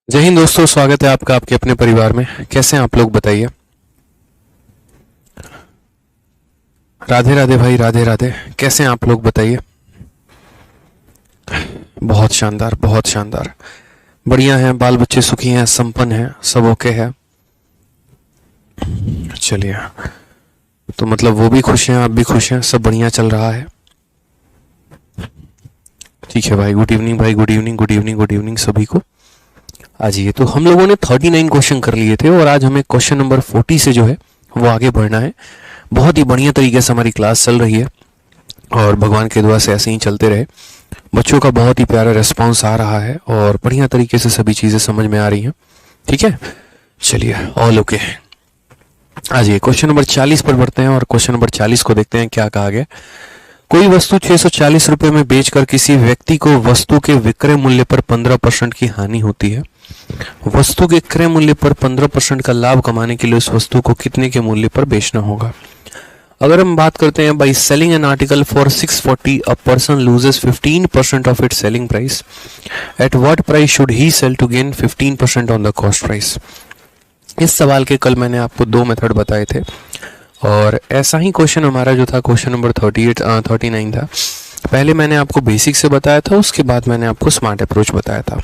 जय हिंद दोस्तों, स्वागत है आपका आपके अपने परिवार में। कैसे हैं आप लोग, बताइए। राधे राधे भाई, राधे राधे। कैसे हैं आप लोग, बताइए। बहुत शानदार, बहुत शानदार, बढ़िया हैं। बाल बच्चे सुखी हैं, संपन्न हैं, सब ओके है। चलिए, तो मतलब वो भी खुश हैं, आप भी खुश हैं, सब बढ़िया चल रहा है। ठीक है भाई, गुड इवनिंग भाई, good evening, good evening, good evening सभी को। आज ये तो हम लोगों ने 39 क्वेश्चन कर लिए थे और आज हमें क्वेश्चन नंबर 40 से जो है वो आगे बढ़ना है। बहुत ही बढ़िया तरीके से हमारी क्लास चल रही है और भगवान के दुआ से ऐसे ही चलते रहे। बच्चों का बहुत ही प्यारा रिस्पांस आ रहा है और बढ़िया तरीके से सभी चीज़ें समझ में आ रही हैं। ठीक है, चलिए ऑल ओके। आज ये क्वेश्चन नंबर 40 पर बढ़ते हैं और क्वेश्चन नंबर 40 को देखते हैं क्या कहा गया। कोई वस्तु 640 रुपए में बेचकर किसी व्यक्ति को वस्तु के विक्रय मूल्य पर 15% की हानि होती है। वस्तु के क्रय मूल्य पर 15% का लाभ कमाने के लिए उस वस्तु को कितने के मूल्य पर बेचना होगा। अगर हम बात करते हैं by selling an article for 640 a person loses 15% of its selling price, at what price should he sell to gain 15% on the cost price. इस सवाल के कल मैंने आपको दो मेथड बताए थे और ऐसा ही क्वेश्चन हमारा जो था क्वेश्चन नंबर 39 था। पहले मैंने आपको बेसिक से बताया था, उसके बाद मैंने आपको स्मार्ट अप्रोच बताया था।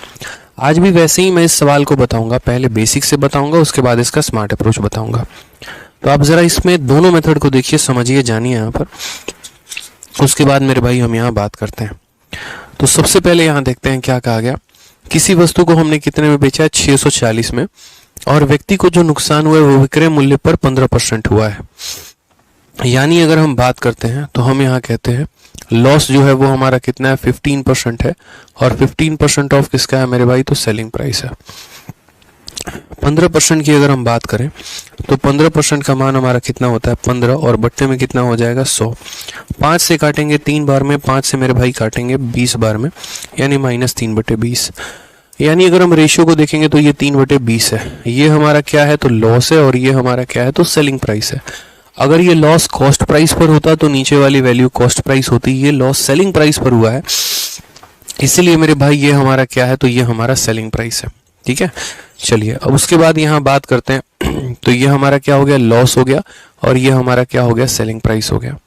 आज भी वैसे ही मैं इस सवाल को बताऊंगा, पहले बेसिक से बताऊंगा, उसके बाद इसका स्मार्ट अप्रोच बताऊंगा। तो आप जरा इसमें दोनों मेथड को देखिए, समझिए, जानिए यहाँ पर। उसके बाद मेरे भाई हम यहाँ बात करते हैं। तो सबसे पहले यहाँ देखते हैं क्या कहा गया। किसी वस्तु को हमने कितने में बेचा है, 640 में, और व्यक्ति को जो नुकसान हुआ है वो विक्रय मूल्य पर 15% हुआ है। यानी अगर हम बात करते हैं तो हम यहाँ कहते हैं लॉस जो है वो हमारा कितना है, 15% है। और 15% ऑफ किसका है मेरे भाई, तो सेलिंग प्राइस है। 15% की अगर हम बात करें तो 15% का मान हमारा कितना होता है, 15, और बट्टे में कितना हो जाएगा, 100। 5 से काटेंगे 3 बार में, 5 से मेरे भाई काटेंगे 20 बार में, यानी -3/20। यानी अगर हम रेशियो को देखेंगे तो ये 3/20 है। ये हमारा क्या है, तो लॉस है, और ये हमारा क्या है, तो सेलिंग प्राइस है। अगर ये लॉस कॉस्ट प्राइस पर होता तो नीचे वाली वैल्यू कॉस्ट प्राइस होती। ये लॉस सेलिंग प्राइस पर हुआ है, इसीलिए मेरे भाई ये हमारा क्या है, तो ये हमारा सेलिंग प्राइस है। ठीक है, चलिए अब उसके बाद यहाँ बात करते हैं। तो ये हमारा क्या हो गया, लॉस हो गया, और ये हमारा क्या हो गया, सेलिंग प्राइस हो गया।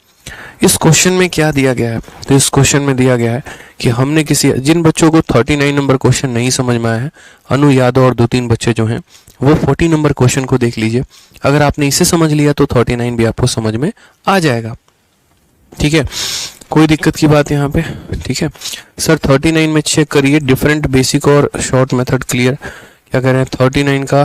इस क्वेश्चन में क्या दिया गया है, तो इस क्वेश्चन में दिया गया है कि हमने किसी, जिन बच्चों को 39 नंबर क्वेश्चन नहीं समझ में आया है, अनु यादव और 2-3 बच्चे जो हैं वो 40 नंबर क्वेश्चन को देख लीजिए। अगर आपने इसे समझ लिया तो 39 भी आपको समझ में आ जाएगा। ठीक है, कोई दिक्कत की बात यहाँ पे। ठीक है सर, 39 में चेक करिए डिफरेंट बेसिक और शॉर्ट मेथड क्लियर। क्या कह रहे हैं, 39 का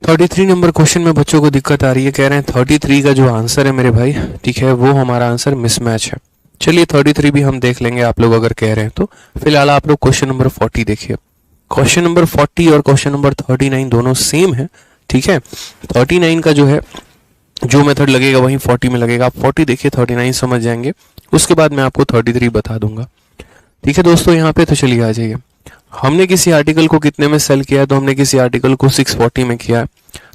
33 नंबर क्वेश्चन में बच्चों को दिक्कत आ रही है। कह रहे हैं 33 का जो आंसर है मेरे भाई, ठीक है, वो हमारा आंसर मिसमैच है। चलिए 33 भी हम देख लेंगे, आप लोग अगर कह रहे हैं तो। फिलहाल आप लोग क्वेश्चन नंबर 40 देखिए। क्वेश्चन नंबर 40 और क्वेश्चन नंबर 39 दोनों सेम है। ठीक है, 39 का जो है जो मेथड लगेगा वही 40 में लगेगा। आप 40 देखिए, 39 समझ जाएंगे, उसके बाद मैं आपको 33 बता दूंगा। ठीक है दोस्तों, यहाँ पे तो चलिए आ जाइए। हमने किसी आर्टिकल को कितने में सेल किया है, तो हमने किसी आर्टिकल को 640 में किया है।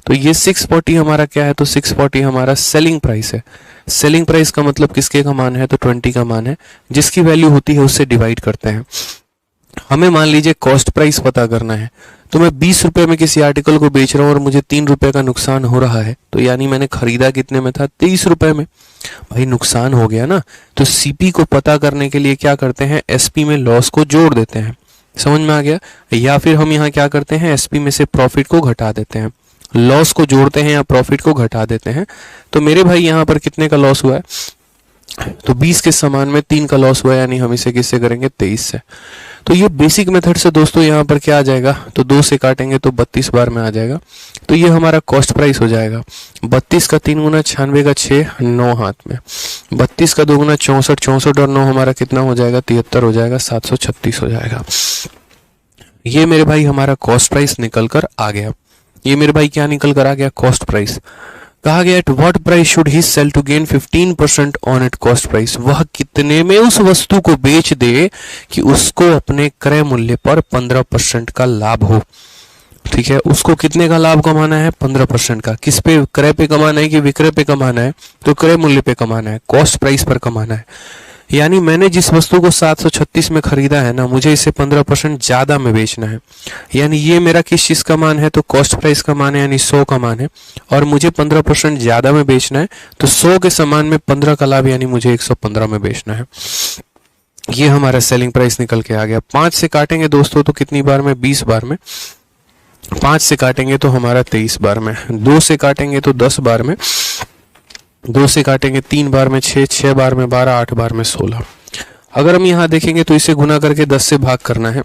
तो ये 640 हमारा क्या है, तो 640 हमारा सेलिंग प्राइस है। सेलिंग प्राइस का मतलब किसके का मान है, तो 20 का मान है। जिसकी वैल्यू होती है उससे डिवाइड करते हैं। हमें मान लीजिए कॉस्ट प्राइस पता करना है, तो मैं 20 रुपए में किसी आर्टिकल को बेच रहा हूँ और मुझे 3 रुपए का नुकसान हो रहा है। तो यानी मैंने खरीदा कितने में था, 23 रुपए में। भाई नुकसान हो गया ना, तो सीपी को पता करने के लिए क्या करते हैं, एसपी में लॉस को जोड़ देते हैं। समझ में आ गया। या फिर हम यहाँ क्या करते हैं, एसपी में से प्रॉफिट को घटा देते हैं। लॉस को जोड़ते हैं या प्रॉफिट को घटा देते हैं। तो मेरे भाई यहाँ पर कितने का लॉस हुआ है, तो 20 के समान में 3 का लॉस हुआ है, यानी हम इसे किससे करेंगे, 23 से। तो ये बेसिक मेथड से दोस्तों यहाँ पर क्या आ जाएगा, तो 2 से काटेंगे तो 32 बार में आ जाएगा। तो ये हमारा कॉस्ट प्राइस हो जाएगा। 32 का 3 गुना 96 का 6, 9 हाथ में। 32 का 2 गुना 64, 64 और 9 हमारा कितना हो जाएगा, 73 हो जाएगा, 736 हो जाएगा। ये मेरे भाई हमारा कॉस्ट प्राइस निकल कर आ गया। ये मेरे भाई क्या निकल कर आ गया, कॉस्ट प्राइस। कहा गया at what price should he sell to gain 15% on it cost price. वह कितने में उस वस्तु को बेच दे कि उसको अपने क्रय मूल्य पर 15% का लाभ हो। ठीक है, उसको कितने का लाभ कमाना है, 15% का। किस पे, क्रय पे कमाना है कि विक्रय पे कमाना है, तो क्रय मूल्य पे कमाना है, कॉस्ट प्राइस पर कमाना है। यानी मैंने जिस वस्तु को 736 में खरीदा है ना, मुझे इसे 15% ज्यादा में बेचना है। यानी ये मेरा किस चीज का मान है, तो कॉस्ट प्राइस का मान है, यानी 100 का मान है, और मुझे 15% ज्यादा में बेचना है, तो 100 के समान में 15 का लाभ, यानी मुझे 115 में बेचना है। ये हमारा सेलिंग प्राइस निकल के आ गया। 5 से काटेंगे दोस्तों तो कितनी बार में, 20 बार में। 5 से काटेंगे तो हमारा 23 बार में। 2 से काटेंगे तो 10 बार में। 2 से काटेंगे 3 बार में 6, 6 बार में 12, 8 बार में 16। अगर हम यहाँ देखेंगे तो इसे गुना करके 10 से भाग करना है।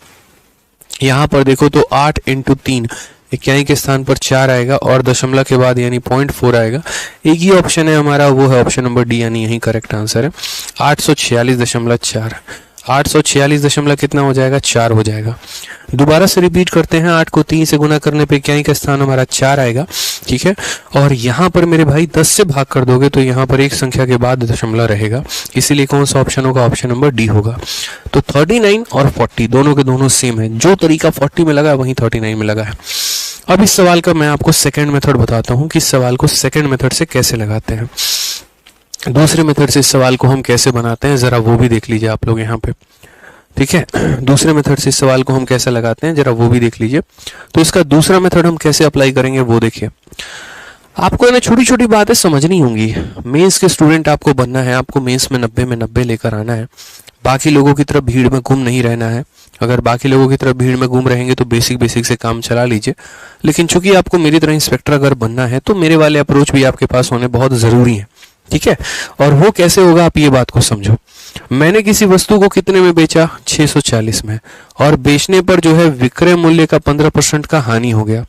यहाँ पर देखो तो 8 × 3, इक्याई के स्थान पर 4 आएगा और दशमलव के बाद यानी 0.4 आएगा। एक ही ऑप्शन है हमारा, वो है ऑप्शन नंबर डी, यानी यही करेक्ट आंसर है। 846.4। 846 दशमलव कितना हो जाएगा, 4 हो जाएगा। दोबारा से रिपीट करते हैं, 8 को 3 से गुना करने पे इक्याई का स्थान हमारा 4 आएगा, ठीक है। और यहाँ पर मेरे भाई 10 से भाग कर दोगे तो यहाँ पर एक संख्या के बाद दशमलव रहेगा, इसीलिए कौन सा ऑप्शन होगा, ऑप्शन नंबर डी होगा। तो 39 और 40 दोनों के दोनों सेम है। जो तरीका 40 में लगा है वही 39 में लगा है। अब इस सवाल का मैं आपको सेकेंड मेथड बताता हूँ कि इस सवाल को सेकेंड मेथड से कैसे लगाते हैं। दूसरे मेथड से इस सवाल को हम कैसे बनाते हैं, जरा वो भी देख लीजिए आप लोग यहाँ पे, ठीक है। दूसरे मेथड से इस सवाल को हम कैसे लगाते हैं, जरा वो भी देख लीजिए। तो इसका दूसरा मेथड हम कैसे अप्लाई करेंगे वो देखिए। आपको है ना छोटी छोटी बातें समझनी होंगी। मेंस के स्टूडेंट आपको बनना है, आपको मेंस में 90 में 90 लेकर आना है। बाकी लोगों की तरफ भीड़ में गुम नहीं रहना है। अगर बाकी लोगों की तरफ भीड़ में गुम रहेंगे तो बेसिक से काम चला लीजिए। लेकिन चूंकि आपको मेरी तरह इंस्पेक्टर अगर बनना है तो मेरे वाले अप्रोच भी आपके पास होने बहुत जरूरी है, ठीक है। और वो कैसे होगा, आप ये बात को समझो। मैंने किसी वस्तु को कितने में बेचा, 640 में, और बेचने पर जो है विक्रय मूल्य का 15% का हानि हो गया।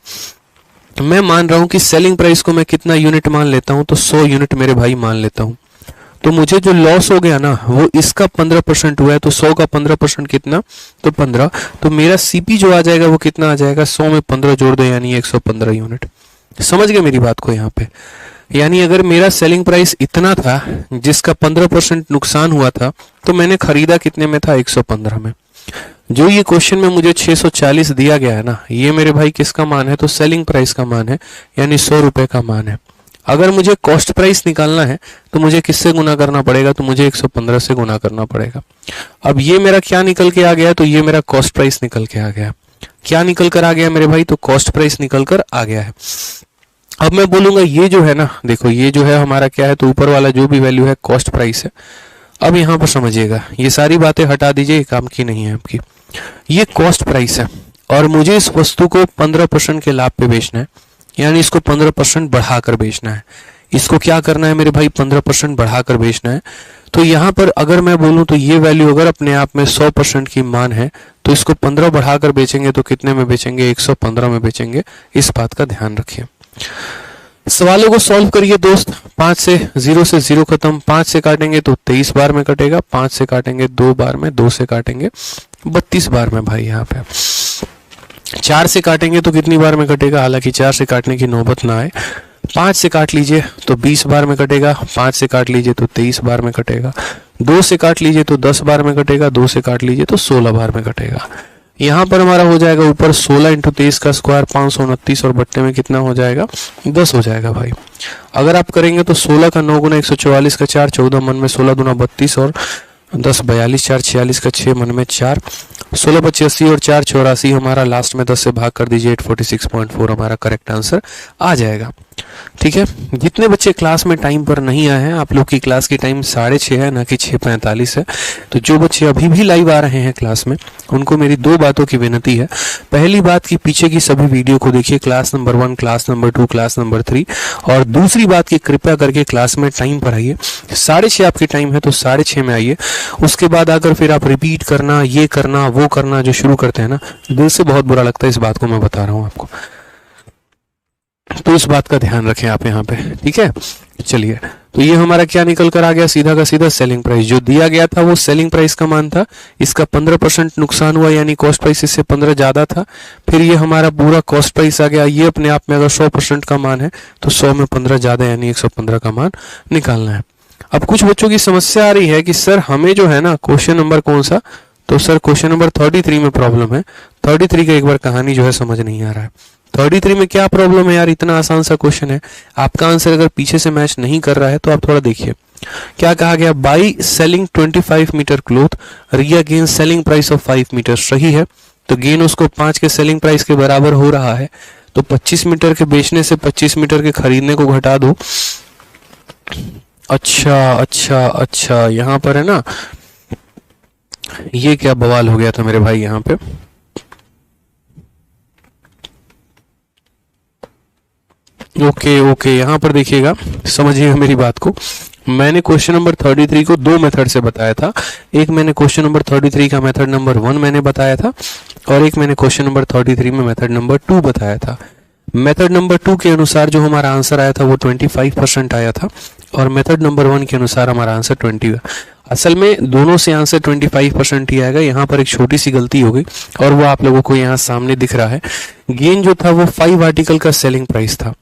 मैं मान रहा हूं कि सेलिंग प्राइस को मैं कितना यूनिट मान लेता हूं, तो 100 यूनिट मेरे भाई मान लेता हूं। तो मुझे जो लॉस हो गया ना वो इसका 15% हुआ है, तो 100 का 15% कितना, तो 15। तो मेरा सीपी जो आ जाएगा वो कितना आ जाएगा, 100 में 15 जोड़ दो यानी 115 यूनिट। समझ गए मेरी बात को यहाँ पे। यानी अगर मेरा सेलिंग प्राइस इतना था जिसका 15% नुकसान हुआ था, तो मैंने खरीदा कितने में था, 115 में। जो ये क्वेश्चन में मुझे 640 दिया गया है ना, ये मेरे भाई किसका मान है, तो सेलिंग प्राइस का मान है, यानी 100 रुपए का मान है। अगर मुझे कॉस्ट प्राइस निकालना है तो मुझे किससे गुना करना पड़ेगा, तो मुझे 115 से गुना करना पड़ेगा। अब ये मेरा क्या निकल के आ गया, तो ये मेरा कॉस्ट प्राइस निकल के आ गया। क्या निकल कर आ गया मेरे भाई, तो कॉस्ट प्राइस निकल कर आ गया है। अब मैं बोलूंगा ये जो है ना, देखो ये जो है हमारा क्या है, तो ऊपर वाला जो भी वैल्यू है कॉस्ट प्राइस है। अब यहाँ पर समझिएगा, ये सारी बातें हटा दीजिए, काम की नहीं है आपकी। ये कॉस्ट प्राइस है और मुझे इस वस्तु को 15% के लाभ पे बेचना है, यानी इसको 15% बढ़ाकर बेचना है। इसको क्या करना है मेरे भाई, 15% बढ़ाकर बेचना है। तो यहाँ पर अगर मैं बोलूं तो ये वैल्यू अगर अपने आप में 100% की मान है, तो इसको 15 बढ़ाकर बेचेंगे तो कितने में बेचेंगे, 115 में बेचेंगे। इस बात का ध्यान रखिए। सवालों को सॉल्व करिए दोस्त। 5 से 0 से 0 खत्म। 5 से काटेंगे तो 23 बार में कटेगा। 5 से काटेंगे 2 बार में, 2 से काटेंगे 32 बार में भाई। यहाँ पे 4 से काटेंगे तो कितनी बार में कटेगा, हालांकि 4 से काटने की नौबत ना आए। 5 से काट लीजिए तो 20 बार में कटेगा। 5 से काट लीजिए तो 23 बार में कटेगा। 2 से काट लीजिए तो 10 बार में कटेगा। 2 से काट लीजिए तो 16 बार में कटेगा। यहाँ पर हमारा हो जाएगा ऊपर 16 × 23 का स्क्वायर 529 और बट्टे में कितना हो जाएगा, 10 हो जाएगा भाई। अगर आप करेंगे तो 16 का 9 गुना 144 का 4, 14 मन में 16 दूना 32 और 10 42, 4 46 का 6 मन में 4, 16 85 और 4 84 हमारा लास्ट में 10 से भाग कर दीजिए 846.4 हमारा करेक्ट आंसर आ जाएगा। ठीक है। जितने बच्चे क्लास में टाइम पर नहीं आए हैं, आप लोग की क्लास की टाइम 6:30 है ना कि 6:45 है। तो जो बच्चे अभी भी लाइव आ रहे हैं क्लास में, उनको मेरी 2 बातों की विनती है। पहली बात कि पीछे की सभी वीडियो को देखिए, class number 1, class number 2, class number 3। और दूसरी बात कि कृपया करके क्लास में टाइम पर आइए। 6:30 आपकी टाइम है तो 6:30 में आइए। उसके बाद आकर फिर आप रिपीट करना, ये करना, वो करना जो शुरू करते हैं ना, दिल से बहुत बुरा लगता है। इस बात को मैं बता रहा हूँ आपको, तो इस बात का ध्यान रखें आप यहाँ पे। ठीक है, चलिए। तो ये हमारा क्या निकल कर आ गया, सीधा का सीधा सेलिंग प्राइस जो दिया गया था वो सेलिंग प्राइस का मान था। इसका 15% नुकसान हुआ, यानी कॉस्ट प्राइस इससे 15 ज्यादा था। फिर ये हमारा पूरा कॉस्ट प्राइस आ गया। ये अपने आप में अगर 100% का मान है तो 100 में 15 ज्यादा, यानी 115 का मान निकालना है। अब कुछ बच्चों की समस्या आ रही है कि सर हमें जो है ना क्वेश्चन नंबर कौन सा, तो सर क्वेश्चन नंबर 33 में प्रॉब्लम है। 33 का एक बार कहानी जो है समझ नहीं आ रहा है। 33 में क्या प्रॉब्लम है यार, इतना आसान सा क्वेश्चन है। आपका आंसर अगर पीछे से मैच नहीं कर रहा है तो आप थोड़ा देखिए क्या कहा गया, by selling 25 meter cloth Riya gain selling price of 5 meter. सही है, तो गेन उसको 5 के सेलिंग प्राइस के बराबर हो रहा है, तो 25 मीटर के बेचने से 25 मीटर के खरीदने को घटा दो। अच्छा, यहां पर है ना, ये क्या बवाल हो गया था मेरे भाई यहां पे। ओके, यहां पर देखिएगा, समझिएगा मेरी बात को। मैंने क्वेश्चन नंबर 33 को दो मेथड से बताया था। एक मैंने क्वेश्चन नंबर 33 का मेथड नंबर 1 मैंने बताया था, और एक मैंने क्वेश्चन नंबर 33 में मेथड नंबर 2 बताया था। मेथड नंबर 2 के अनुसार जो हमारा आंसर आया था वो 25% आया था, और मेथड नंबर 1 के अनुसार हमारा आंसर 20। असल में दोनों से आंसर 25% ही आएगा। यहाँ पर एक छोटी सी गलती हो गई, और वो आप लोगों को यहाँ सामने दिख रहा है। गेन जो था वो 5 आर्टिकल का सेलिंग प्राइस था,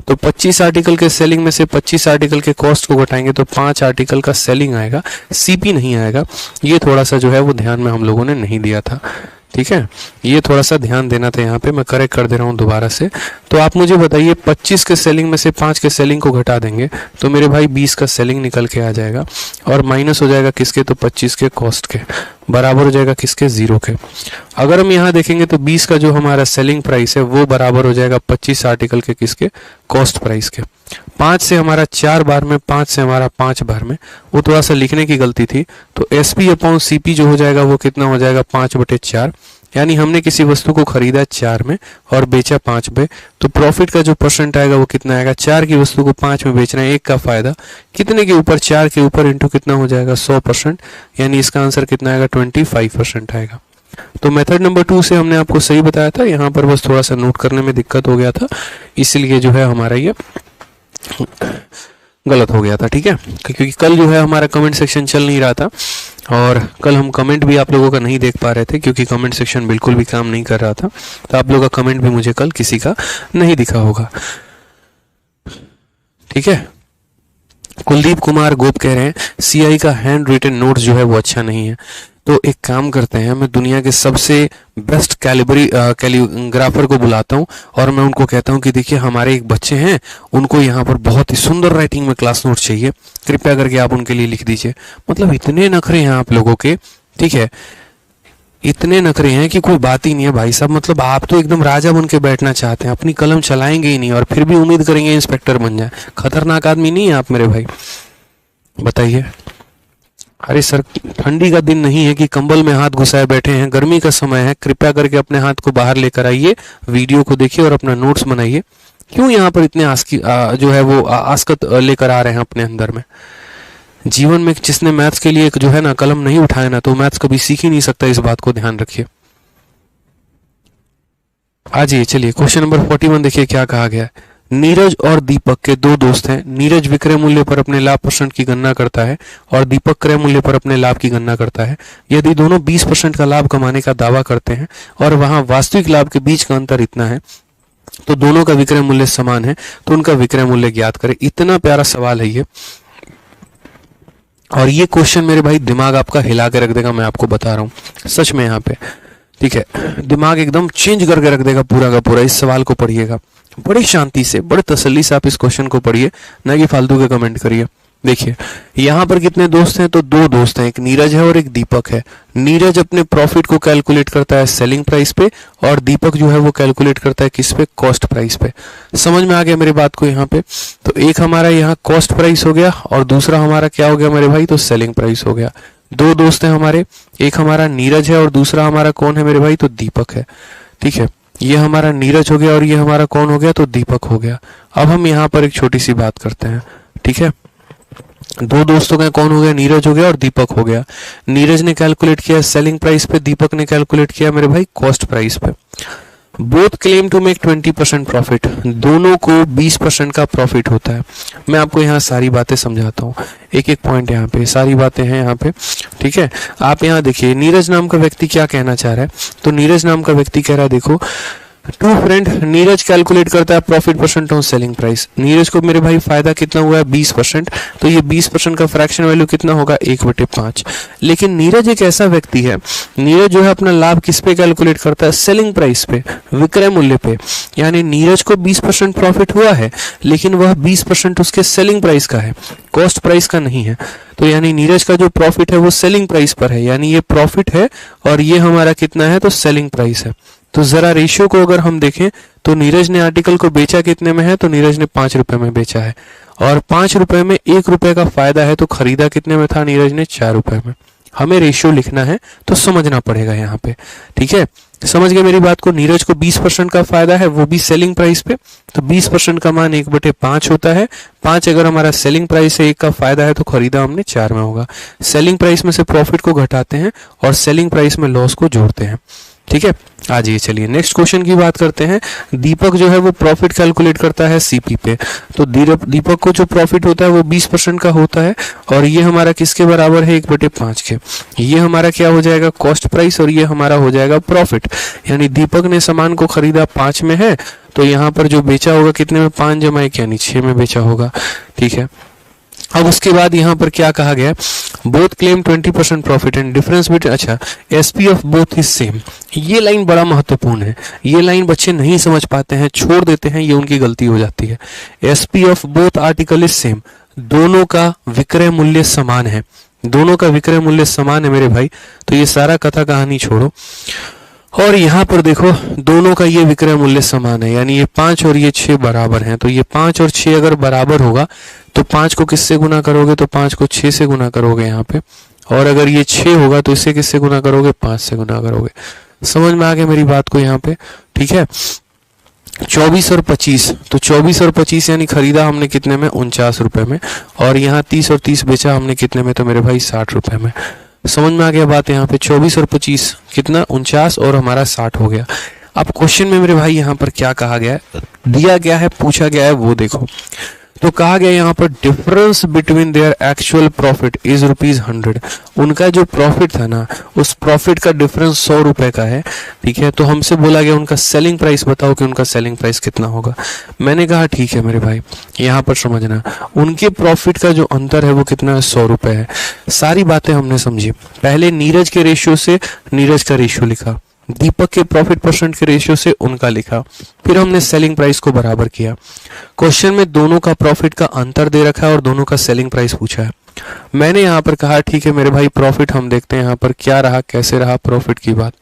तो 25 आर्टिकल के सेलिंग में से 25 आर्टिकल के कॉस्ट को घटाएंगे तो 5 आर्टिकल का सेलिंग आएगा, सीपी नहीं आएगा। ये थोड़ा सा जो है वो ध्यान में हम लोगों ने नहीं दिया था, ठीक है, ये थोड़ा सा ध्यान देना था। यहाँ पे मैं करेक्ट कर दे रहा हूँ दोबारा से। तो आप मुझे बताइए, 25 के सेलिंग में से 5 के सेलिंग को घटा देंगे तो मेरे भाई 20 का सेलिंग निकल के आ जाएगा, और माइनस हो जाएगा किसके, तो 25 के कॉस्ट के, बराबर हो जाएगा किसके, 0 के। अगर हम यहाँ देखेंगे तो 20 का जो हमारा सेलिंग प्राइस है वो बराबर हो जाएगा 25 आर्टिकल के किसके, कॉस्ट प्राइस के। 5 से हमारा 4 बार में, 5 से हमारा 5 बार में, वो थोड़ा सा लिखने की गलती थी। तो SP अपॉन CP जो हो जाएगा वो कितना हो जाएगा, 5/4। यानी हमने किसी वस्तु को खरीदा 4 में और बेचा 5 में, तो प्रॉफिट का जो परसेंट आएगा वो कितना आएगा, 4 की वस्तु को 5 में बेच रहे हैं, 1 का फायदा कितने के ऊपर, 4 के ऊपर, इंटू कितना हो जाएगा, 100%। यानी इसका आंसर कितना आएगा, 25% आएगा। तो मेथड नंबर 2 से हमने आपको सही बताया था, यहाँ पर बस थोड़ा सा नोट करने में दिक्कत हो गया था, इसलिए जो है हमारा ये गलत हो गया था, ठीक है। क्योंकि कल जो है हमारा कमेंट सेक्शन चल नहीं रहा था, और कल हम कमेंट भी आप लोगों का नहीं देख पा रहे थे क्योंकि कमेंट सेक्शन बिल्कुल भी काम नहीं कर रहा था। तो आप लोगों का कमेंट भी मुझे कल किसी का नहीं दिखा होगा, ठीक है। कुलदीप कुमार गोप कह रहे हैं CI का हैंड रिटन नोट्स जो है वो अच्छा नहीं है। तो एक काम करते हैं, मैं दुनिया के सबसे बेस्ट कैलीग्राफर को बुलाता हूँ और मैं उनको कहता हूँ कि देखिए हमारे एक बच्चे हैं, उनको यहाँ पर बहुत ही सुंदर राइटिंग में क्लास नोट चाहिए, कृपया करके आप उनके लिए लिख दीजिए। मतलब इतने नखरे हैं आप लोगों के, ठीक है, इतने नखरे हैं कि कोई बात ही नहीं है भाई साहब। मतलब आप तो एकदम राजा बन के बैठना चाहते हैं, अपनी कलम चलाएंगे ही नहीं और फिर भी उम्मीद करेंगे इंस्पेक्टर बन जाए। खतरनाक आदमी नहीं है आप मेरे भाई, बताइए। अरे सर, ठंडी का दिन नहीं है कि कंबल में हाथ घुसाए बैठे हैं, गर्मी का समय है, कृपया करके अपने हाथ को बाहर लेकर आइए, वीडियो को देखिए और अपना नोट्स बनाइए। क्यों यहाँ पर इतने जो है वो आस्कत लेकर आ रहे हैं अपने अंदर में। जीवन में जिसने मैथ्स के लिए एक जो है ना कलम नहीं उठाया ना, तो मैथ्स कभी सीख ही नहीं सकता, इस बात को ध्यान रखिए। आ जाइए, चलिए क्वेश्चन नंबर 41 देखिए क्या कहा गया है। नीरज और दीपक के दो दोस्त हैं। नीरज विक्रय मूल्य पर अपने लाभ % की गणना करता है और दीपक क्रय मूल्य पर अपने लाभ की गणना करता है। यदि दोनों 20% का लाभ कमाने का दावा करते हैं और वहां वास्तविक लाभ के बीच का अंतर इतना है, तो दोनों का विक्रय मूल्य समान है, तो उनका विक्रय मूल्य ज्ञात करें। इतना प्यारा सवाल है ये, और ये क्वेश्चन मेरे भाई दिमाग आपका हिला के रख देगा, मैं आपको बता रहा हूँ सच में यहाँ पे, ठीक है। दिमाग एकदम चेंज करके रख देगा पूरा का पूरा। इस सवाल को पढ़िएगा बड़ी शांति से, बड़े तसल्ली से आप इस क्वेश्चन को पढ़िए, ना कि फालतू के कमेंट करिए। देखिए यहाँ पर कितने दोस्त हैं, तो दो दोस्त हैं, एक नीरज है और एक दीपक है। नीरज अपने प्रॉफिट को कैलकुलेट करता है सेलिंग प्राइस पे और दीपक जो है वो कैलकुलेट करता है किस पे, कॉस्ट प्राइस पे। समझ में आ गया मेरी बात को यहाँ पे। तो एक हमारा यहाँ कॉस्ट प्राइस हो गया और दूसरा हमारा क्या हो गया मेरे भाई, तो सेलिंग प्राइस हो गया। दो दोस्त हैं हमारे, एक हमारा नीरज है और दूसरा हमारा कौन है मेरे भाई, तो दीपक है, ठीक है। ये हमारा नीरज हो गया और ये हमारा कौन हो गया, तो दीपक हो गया। अब हम यहाँ पर एक छोटी सी बात करते हैं, ठीक है। दो दोस्तों का कौन हो गया, नीरज हो गया और दीपक हो गया। नीरज ने कैलकुलेट किया सेलिंग प्राइस पे, दीपक ने कैलकुलेट किया मेरे भाई कॉस्ट प्राइस पे। Both claim to make 20% profit, दोनों को 20% का प्रॉफिट होता है। मैं आपको यहाँ सारी बातें समझाता हूँ, एक एक पॉइंट यहाँ पे, सारी बातें हैं यहाँ पे, ठीक है। आप यहाँ देखिए नीरज नाम का व्यक्ति क्या कहना चाह रहा है, तो नीरज नाम का व्यक्ति कह रहा है देखो टू फ्रेंड, नीरज कैलकुलेट करता है profit percent on selling price. Neeraj को मेरे भाई फायदा कितना हुआ है 20%, तो ये 20% का फ्रैक्शन वैल्यू कितना होगा 1/5। लेकिन नीरज एक ऐसा व्यक्ति है, नीरज जो है अपना लाभ किस पे कैलकुलेट करता है, सेलिंग प्राइस पे, विक्रय मूल्य पे। यानी नीरज को 20% प्रॉफिट हुआ है, लेकिन वह 20% उसके सेलिंग प्राइस का है, कॉस्ट प्राइस का नहीं है। तो यानी नीरज का जो प्रॉफिट है वो सेलिंग प्राइस पर है, यानी ये प्रॉफिट है और ये हमारा कितना है, तो सेलिंग प्राइस है। तो जरा रेशियो को अगर हम देखें तो नीरज ने आर्टिकल को बेचा कितने में है, तो नीरज ने 5 रुपए में बेचा है, और 5 रुपए में 1 रुपए का फायदा है, तो खरीदा कितने में था, नीरज ने 4 रुपए में। हमें रेशियो लिखना है तो समझना पड़ेगा यहाँ पे, ठीक है। समझ गए मेरी बात को। नीरज को 20% का फायदा है, वो भी सेलिंग प्राइस पे, तो 20% का मान 1/5 होता है। 5 अगर हमारा सेलिंग प्राइस है, 1 का फायदा है, तो खरीदा हमने 4 में होगा। सेलिंग प्राइस में से प्रॉफिट को घटाते हैं और सेलिंग प्राइस में लॉस को जोड़ते हैं, ठीक है। आ जाइए, चलिए नेक्स्ट क्वेश्चन की बात करते हैं। दीपक जो है वो प्रॉफिट कैलकुलेट करता है सीपी पे। तो दीपक को जो प्रॉफिट होता है वो 20% का होता है, और ये हमारा किसके बराबर है, 1/5 के। ये हमारा क्या हो जाएगा, कॉस्ट प्राइस, और ये हमारा हो जाएगा प्रॉफिट। यानी दीपक ने सामान को खरीदा 5 में है, तो यहाँ पर जो बेचा होगा कितने में, 5 जमा 1 यानी 6 में बेचा होगा, ठीक है। अब उसके बाद यहाँ पर क्या कहा गया, both claim 20% profit and difference between, अच्छा, SP of both is same. ये लाइन बड़ा महत्वपूर्ण है, ये लाइन बच्चे नहीं समझ पाते हैं, छोड़ देते हैं, ये उनकी गलती हो जाती है। SP of both article is same, दोनों का विक्रय मूल्य समान है, दोनों का विक्रय मूल्य समान है मेरे भाई। तो ये सारा कथा कहानी छोड़ो, और यहाँ पर देखो दोनों का ये विक्रय मूल्य समान है, यानी ये 5 और ये 6 बराबर हैं। तो ये 5 और 6 अगर बराबर होगा तो 5 को किससे गुना करोगे, तो 5 को 6 से गुना करोगे यहाँ पे, और अगर ये 6 होगा तो इसे किससे गुना करोगे, 5 से गुना करोगे। समझ में आ गया मेरी बात को यहाँ पे, ठीक है। 24 और 25, तो 24 और 25 यानी खरीदा हमने कितने में, 49 रुपए में, और यहाँ 30 और 30 बेचा हमने कितने में, तो मेरे भाई 60 रुपए में। समझ में आ गया बात। यहाँ पे 24 और 25 कितना, 49, और हमारा 60 हो गया। अब क्वेश्चन में मेरे भाई यहाँ पर क्या कहा गया है, दिया गया है, पूछा गया है, वो देखो। तो कहा गया यहाँ पर difference between their actual profit is ₹100। उनका जो प्रॉफिट था ना, उस प्रॉफिट का डिफरेंस 100 रुपए का है, ठीक है। तो हमसे बोला गया उनका सेलिंग प्राइस बताओ कि उनका सेलिंग प्राइस कितना होगा। मैंने कहा ठीक है मेरे भाई, यहाँ पर समझना, उनके प्रॉफिट का जो अंतर है वो कितना है, 100 रुपए है। सारी बातें हमने समझी। पहले नीरज के रेशियो से नीरज का रेशियो लिखा, दीपक के प्रॉफिट परसेंट के रेशियो से उनका लिखा, फिर हमने सेलिंग प्राइस को बराबर किया। क्वेश्चन में दोनों का प्रॉफिट का अंतर दे रखा है और दोनों का सेलिंग प्राइस पूछा है। मैंने यहाँ पर कहा ठीक है मेरे भाई, प्रॉफिट हम देखते हैं यहाँ पर क्या रहा, कैसे रहा प्रॉफिट की बात।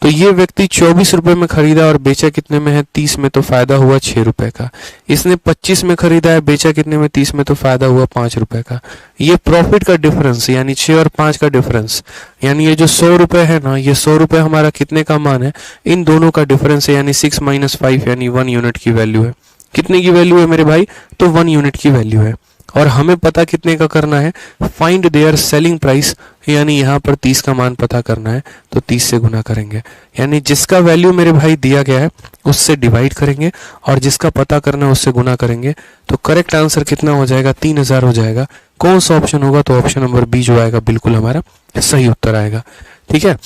तो ये व्यक्ति 24 रुपए में खरीदा और बेचा कितने में है, 30 में, तो फायदा हुआ 6 रुपए का। इसने 25 में खरीदा है, बेचा कितने में, 30 में, तो फायदा हुआ 5 रुपए का। ये प्रॉफिट का डिफरेंस, यानी 6 और 5 का डिफरेंस, यानी ये जो 100 रुपए है ना, ये 100 रुपए हमारा कितने का मान है, इन दोनों का डिफरेंस है, यानी 6 - 5 यानी 1 यूनिट की वैल्यू है। कितने की वैल्यू है मेरे भाई, तो 1 यूनिट की वैल्यू है। और हमें पता कितने का करना है, फाइंड देयर सेलिंग प्राइस, यानी यहाँ पर 30 का मान पता करना है, तो 30 से गुना करेंगे। यानी जिसका वैल्यू मेरे भाई दिया गया है उससे डिवाइड करेंगे और जिसका पता करना है उससे गुना करेंगे। तो करेक्ट आंसर कितना हो जाएगा, 3000 हो जाएगा। कौन सा ऑप्शन होगा, तो ऑप्शन नंबर बी जो आएगा बिल्कुल हमारा सही उत्तर आएगा, ठीक है।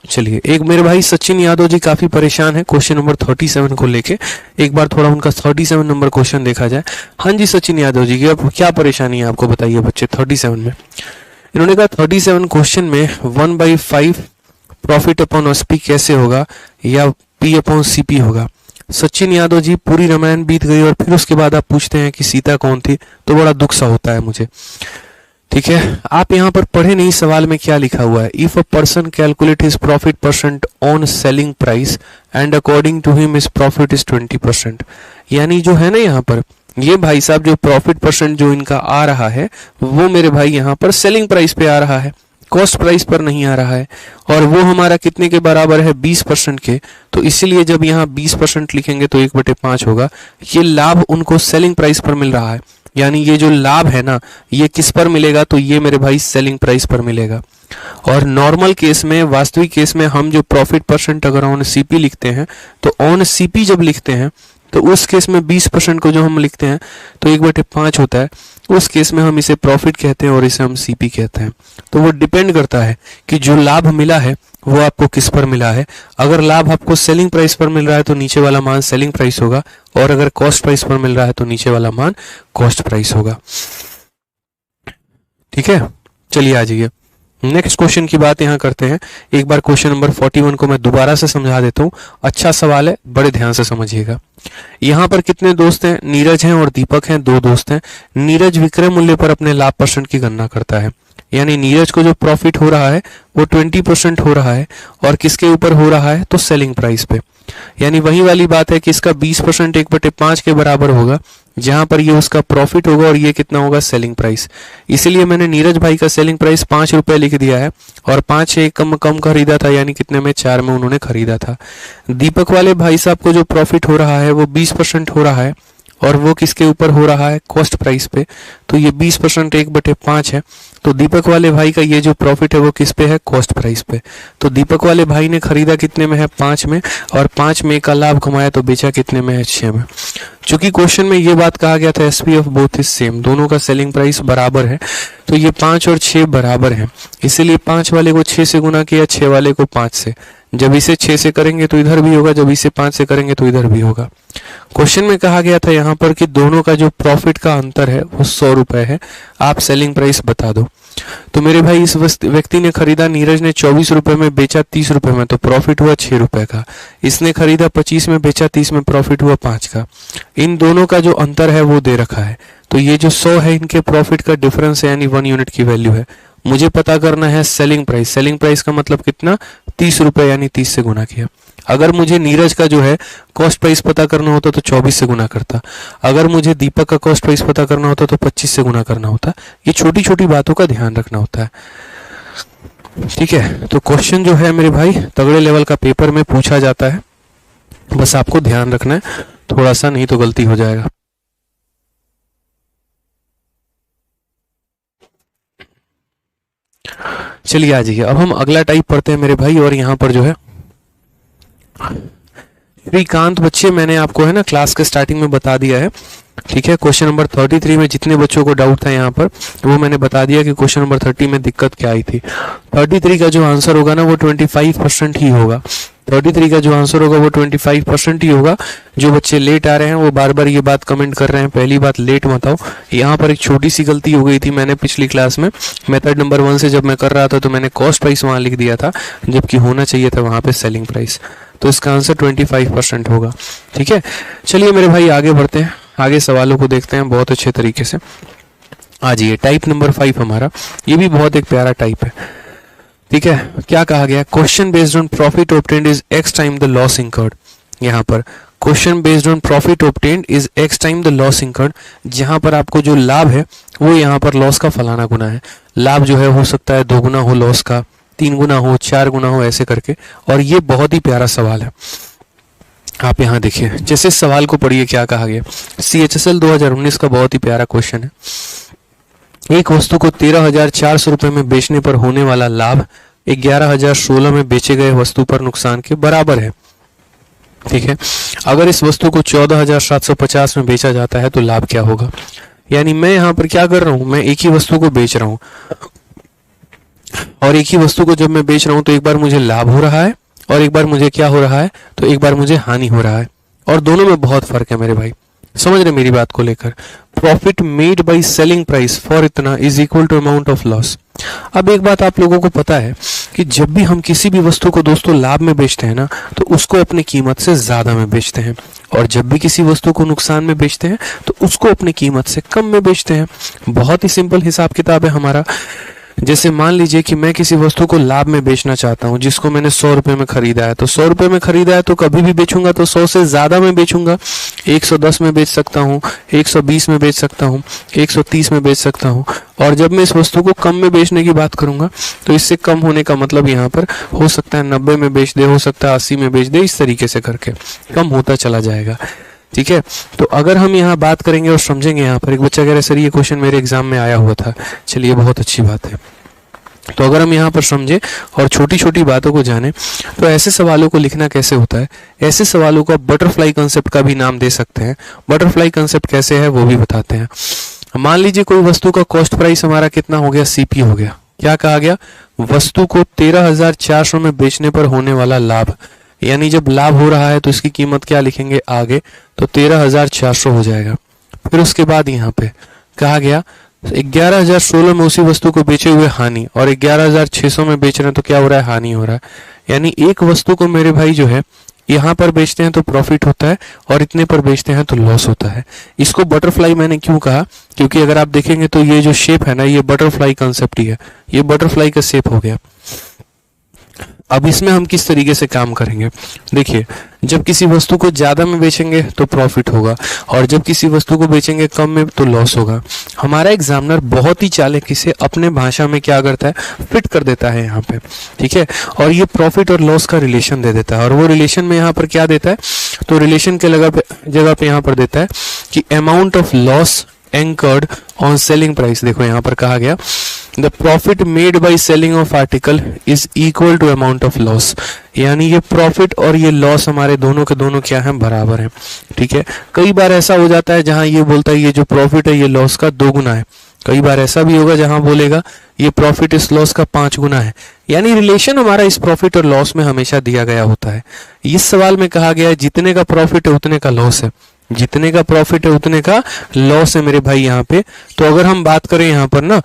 चलिए, एक मेरे भाई सचिन यादव जी काफी परेशान है क्वेश्चन नंबर 37 को लेके। एक बार थोड़ा उनका 37 नंबर क्वेश्चन देखा जाए। हाँ जी सचिन यादव जी, अब क्या परेशानी है आपको, बताइए बच्चे। 37 में इन्होंने कहा 37 क्वेश्चन में 1/5 प्रॉफिट अपॉन एसपी कैसे होगा, या पी अपॉन सीपी होगा। सचिन यादव जी, पूरी रामायण बीत गई और फिर उसके बाद आप पूछते हैं कि सीता कौन थी, तो बड़ा दुख सा होता है मुझे, ठीक है। आप यहाँ पर पढ़े नहीं, सवाल में क्या लिखा हुआ है, if a person calculate his profit percent on selling price and according to him his profit is 20%। यानी जो है ना यहाँ पर, ये भाई साहब जो प्रॉफिट परसेंट जो इनका आ रहा है वो मेरे भाई यहाँ पर सेलिंग प्राइस पे आ रहा है, कॉस्ट प्राइस पर नहीं आ रहा है। और वो हमारा कितने के बराबर है, 20% के। तो इसीलिए जब यहाँ 20% लिखेंगे तो 1/5 होगा। ये लाभ उनको सेलिंग प्राइस पर मिल रहा है, यानी ये जो लाभ है ना, ये किस पर मिलेगा, तो ये मेरे भाई सेलिंग प्राइस पर मिलेगा। और नॉर्मल केस में, वास्तविक केस में हम जो प्रॉफिट परसेंट अगर ऑन सीपी लिखते हैं, तो ऑन सीपी जब लिखते हैं तो उस केस में 20% को जो हम लिखते हैं तो 1/5 होता है, उस केस में हम इसे प्रॉफिट कहते हैं और इसे हम सीपी कहते हैं। तो वो डिपेंड करता है कि जो लाभ मिला है वो आपको किस पर मिला है। अगर लाभ आपको सेलिंग प्राइस पर मिल रहा है तो नीचे वाला मान सेलिंग प्राइस होगा, और अगर कॉस्ट प्राइस पर मिल रहा है तो नीचे वाला मान कॉस्ट प्राइस होगा। ठीक है, चलिए आ जाइए नेक्स्ट क्वेश्चन की बात यहाँ करते हैं। एक बार क्वेश्चन नंबर 41 को मैं दोबारा से समझा देता हूँ, अच्छा सवाल है, बड़े ध्यान से समझिएगा। यहाँ पर कितने दोस्त हैं? नीरज हैं और दीपक हैं, 2 दोस्त हैं। नीरज विक्रय मूल्य पर अपने लाभ परसेंट की गणना करता है, यानी नीरज को जो प्रॉफिट हो रहा है वो 20% हो रहा है, और किसके ऊपर हो रहा है? तो सेलिंग प्राइस पे। यानी वही वाली बात है कि इसका 20% 1/5 के बराबर होगा, जहां पर ये उसका प्रॉफिट होगा और ये कितना होगा? Selling price. इसीलिए मैंने नीरज भाई का सेलिंग प्राइस 5 रुपए लिख दिया है, और 5 से कम खरीदा था, यानी कितने में? 4 में उन्होंने खरीदा था। दीपक वाले भाई साहब को जो प्रॉफिट हो रहा है वो 20% हो रहा है, और वो किसके ऊपर हो रहा है? कॉस्ट प्राइस पे। तो ये 20% 1/5 है, तो दीपक वाले भाई का ये जो प्रॉफिट है वो किस पे है? कॉस्ट प्राइस पे। तो दीपक वाले भाई ने खरीदा कितने में है? 5 में, और 5 में का लाभ कमाया तो बेचा कितने में है? 6 में। चूंकि क्वेश्चन में ये बात कहा गया था SP of both is same, दोनों का सेलिंग प्राइस बराबर है, तो ये 5 और 6 बराबर है, इसीलिए 5 वाले को 6 से गुना किया, 6 वाले को 5 से। जब इसे 6 से करेंगे तो इधर भी होगा, जब इसे 5 से करेंगे तो इधर भी होगा। क्वेश्चन में कहा गया था यहाँ पर कि दोनों का जो प्रॉफिट का अंतर है वो 100 रुपए है, आप सेलिंग प्राइस बता दो। तो मेरे भाई इस व्यक्ति ने खरीदा, नीरज ने 24 रुपए में, बेचा 30 रुपए में, तो प्रॉफिट हुआ 6 रुपए का। इसने खरीदा 25 में, बेचा 30 में, प्रॉफिट हुआ 5 का। इन दोनों का जो अंतर है वो दे रखा है, तो ये जो 100 है इनके प्रॉफिट का डिफरेंस है, यानी 1 यूनिट की वैल्यू है। मुझे पता करना है सेलिंग प्राइस। सेलिंग प्राइस का मतलब कितना? 30 रुपए, यानी 30 से गुना किया। अगर मुझे नीरज का जो है कॉस्ट प्राइस पता करना होता तो 24 से गुना करता, अगर मुझे दीपक का कॉस्ट प्राइस पता करना होता तो 25 से गुना करना होता। ये छोटी छोटी बातों का ध्यान रखना होता है, ठीक है। तो क्वेश्चन जो है मेरे भाई तगड़े लेवल का पेपर में पूछा जाता है, बस आपको ध्यान रखना है थोड़ा सा, नहीं तो गलती हो जाएगा। चलिए आ जाइए, अब हम अगला टाइप पढ़ते हैं मेरे भाई, और यहाँ पर जो है श्रीकांत बच्चे, मैंने आपको है ना क्लास के स्टार्टिंग में बता दिया है, ठीक है। क्वेश्चन नंबर 33 में जितने बच्चों को डाउट था यहाँ पर वो मैंने बता दिया कि क्वेश्चन नंबर 30 में दिक्कत क्या आई थी। 33 का जो आंसर होगा ना वो 25% ही होगा। 33 का जो आंसर होगा वो 25% ही होगा। जो बच्चे लेट आ रहे हैं वो बार बार ये बात कमेंट कर रहे हैं, पहली बात लेट मत आओ। यहाँ पर एक छोटी सी गलती हो गई थी, मैंने पिछली क्लास में मेथड नंबर 1 से जब मैं कर रहा था तो मैंने कॉस्ट प्राइस वहां लिख दिया था, जबकि होना चाहिए था वहां पे सेलिंग प्राइस। तो इसका आंसर 25% होगा, ठीक है। चलिए मेरे भाई आगे बढ़ते हैं, आगे सवालों को देखते हैं बहुत अच्छे तरीके से। आ जाइए, टाइप नंबर 5 हमारा, ये भी बहुत एक प्यारा टाइप है, ठीक है। क्या कहा गया? Question based on profit obtained is x time the loss incurred. यहाँ पर question based on profit obtained is x time the loss incurred, जहां पर आपको जो लाभ है वो यहाँ पर लॉस का फलाना गुना है। लाभ जो है हो सकता है 2 गुना हो लॉस का, 3 गुना हो, 4 गुना हो, ऐसे करके। और ये बहुत ही प्यारा सवाल है, आप यहाँ देखिए, जैसे इस सवाल को पढ़िए क्या कहा गया। CHSL 2019 का बहुत ही प्यारा क्वेश्चन है। एक वस्तु को 13,400 रुपए में बेचने पर होने वाला लाभ 11,016 में बेचे गए वस्तु पर नुकसान के बराबर है, ठीक है। अगर इस वस्तु को 14,750 में बेचा जाता है तो लाभ क्या होगा? यानी मैं यहाँ पर क्या कर रहा हूँ, मैं एक ही वस्तु को बेच रहा हूँ, और एक ही वस्तु को जब मैं बेच रहा हूँ तो एक बार मुझे लाभ हो रहा है और एक बार मुझे क्या हो रहा है, तो एक बार मुझे हानि हो रहा है, और दोनों में बहुत फर्क है मेरे भाई, समझ रहे मेरी बात को लेकर। Profit made by selling price for इतना is equal to amount of loss. अब एक बात आप लोगों को पता है कि जब भी हम किसी भी वस्तु को दोस्तों लाभ में बेचते हैं ना, तो उसको अपनी कीमत से ज्यादा में बेचते हैं, और जब भी किसी वस्तु को नुकसान में बेचते हैं तो उसको अपनी कीमत से कम में बेचते हैं। बहुत ही सिंपल हिसाब किताब है हमारा। जैसे मान लीजिए कि मैं किसी वस्तु को लाभ में बेचना चाहता हूं, जिसको मैंने 100 रुपए में खरीदा है, तो 100 रुपए में खरीदा है तो कभी भी बेचूंगा तो 100 से ज्यादा में बेचूंगा। 110 में बेच सकता हूं, 120 में बेच सकता हूं, 130 में बेच सकता हूं। और जब मैं इस वस्तु को कम में बेचने की बात करूंगा तो इससे कम होने का मतलब यहाँ पर हो सकता है 90 में बेच दे, हो सकता है 80 में बेच दे, इस तरीके से करके कम होता चला जाएगा, ठीक है। तो अगर हम यहाँ बात करेंगे और समझेंगे, यहाँ पर एक बच्चा कह रहा है सर ये क्वेश्चन मेरे एग्जाम में आया हुआ था, चलिए बहुत अच्छी बात है। तो अगर हम यहाँ पर समझे और छोटी छोटी बातों को जाने तो ऐसे सवालों को लिखना कैसे होता है, ऐसे सवालों को बटरफ्लाई कंसेप्ट का भी नाम दे सकते हैं। बटरफ्लाई कंसेप्ट कैसे है वो भी बताते हैं। मान लीजिए कोई वस्तु का कॉस्ट प्राइस हमारा कितना हो गया, सीपी हो गया। क्या कहा गया, वस्तु को 13,400 में बेचने पर होने वाला लाभ, यानी जब लाभ हो रहा है तो इसकी कीमत क्या लिखेंगे आगे, तो 13,400 हो जाएगा। फिर उसके बाद यहाँ पे कहा गया 11,016 में उसी वस्तु को बेचे हुए हानि, और 11,600 में बेच रहे हैं तो क्या हो रहा है, हानि हो रहा है। यानी एक वस्तु को मेरे भाई जो है यहाँ पर बेचते हैं तो प्रॉफिट होता है और इतने पर बेचते हैं तो लॉस होता है। इसको बटरफ्लाई मैंने क्यों कहा, क्योंकि अगर आप देखेंगे तो ये जो शेप है ना, ये बटरफ्लाई कंसेप्ट ही है, ये बटरफ्लाई का शेप हो गया। अब इसमें हम किस तरीके से काम करेंगे, देखिए जब किसी वस्तु को ज्यादा में बेचेंगे तो प्रॉफिट होगा और जब किसी वस्तु को बेचेंगे कम में तो लॉस होगा। हमारा एग्जामिनर बहुत ही चालाकी से अपने भाषा में क्या करता है, फिट कर देता है यहाँ पे, ठीक है, और ये प्रॉफिट और लॉस का रिलेशन दे देता है। और वो रिलेशन में यहाँ पर क्या देता है, तो रिलेशन के जगह पे यहाँ पर देता है कि amount of loss incurred on selling price. देखो यहाँ पर कहा गया the profit made by selling of article is equal to amount of loss, यानी ये प्रॉफिट और ये लॉस हमारे दोनों के दोनों क्या है, बराबर है। ठीक है, कई बार ऐसा हो जाता है जहां ये बोलता है ये जो प्रॉफिट है ये लॉस का 2 गुना है, कई बार ऐसा भी होगा जहां बोलेगा ये प्रॉफिट इस लॉस का 5 गुना है। यानी रिलेशन हमारा इस प्रॉफिट और लॉस में हमेशा दिया गया होता है। इस सवाल में कहा गया है जितने का प्रॉफिट है उतने का लॉस है, जितने का प्रॉफिट है उतने का लॉस है मेरे भाई यहाँ पे। तो अगर हम बात करें यहाँ पर ना,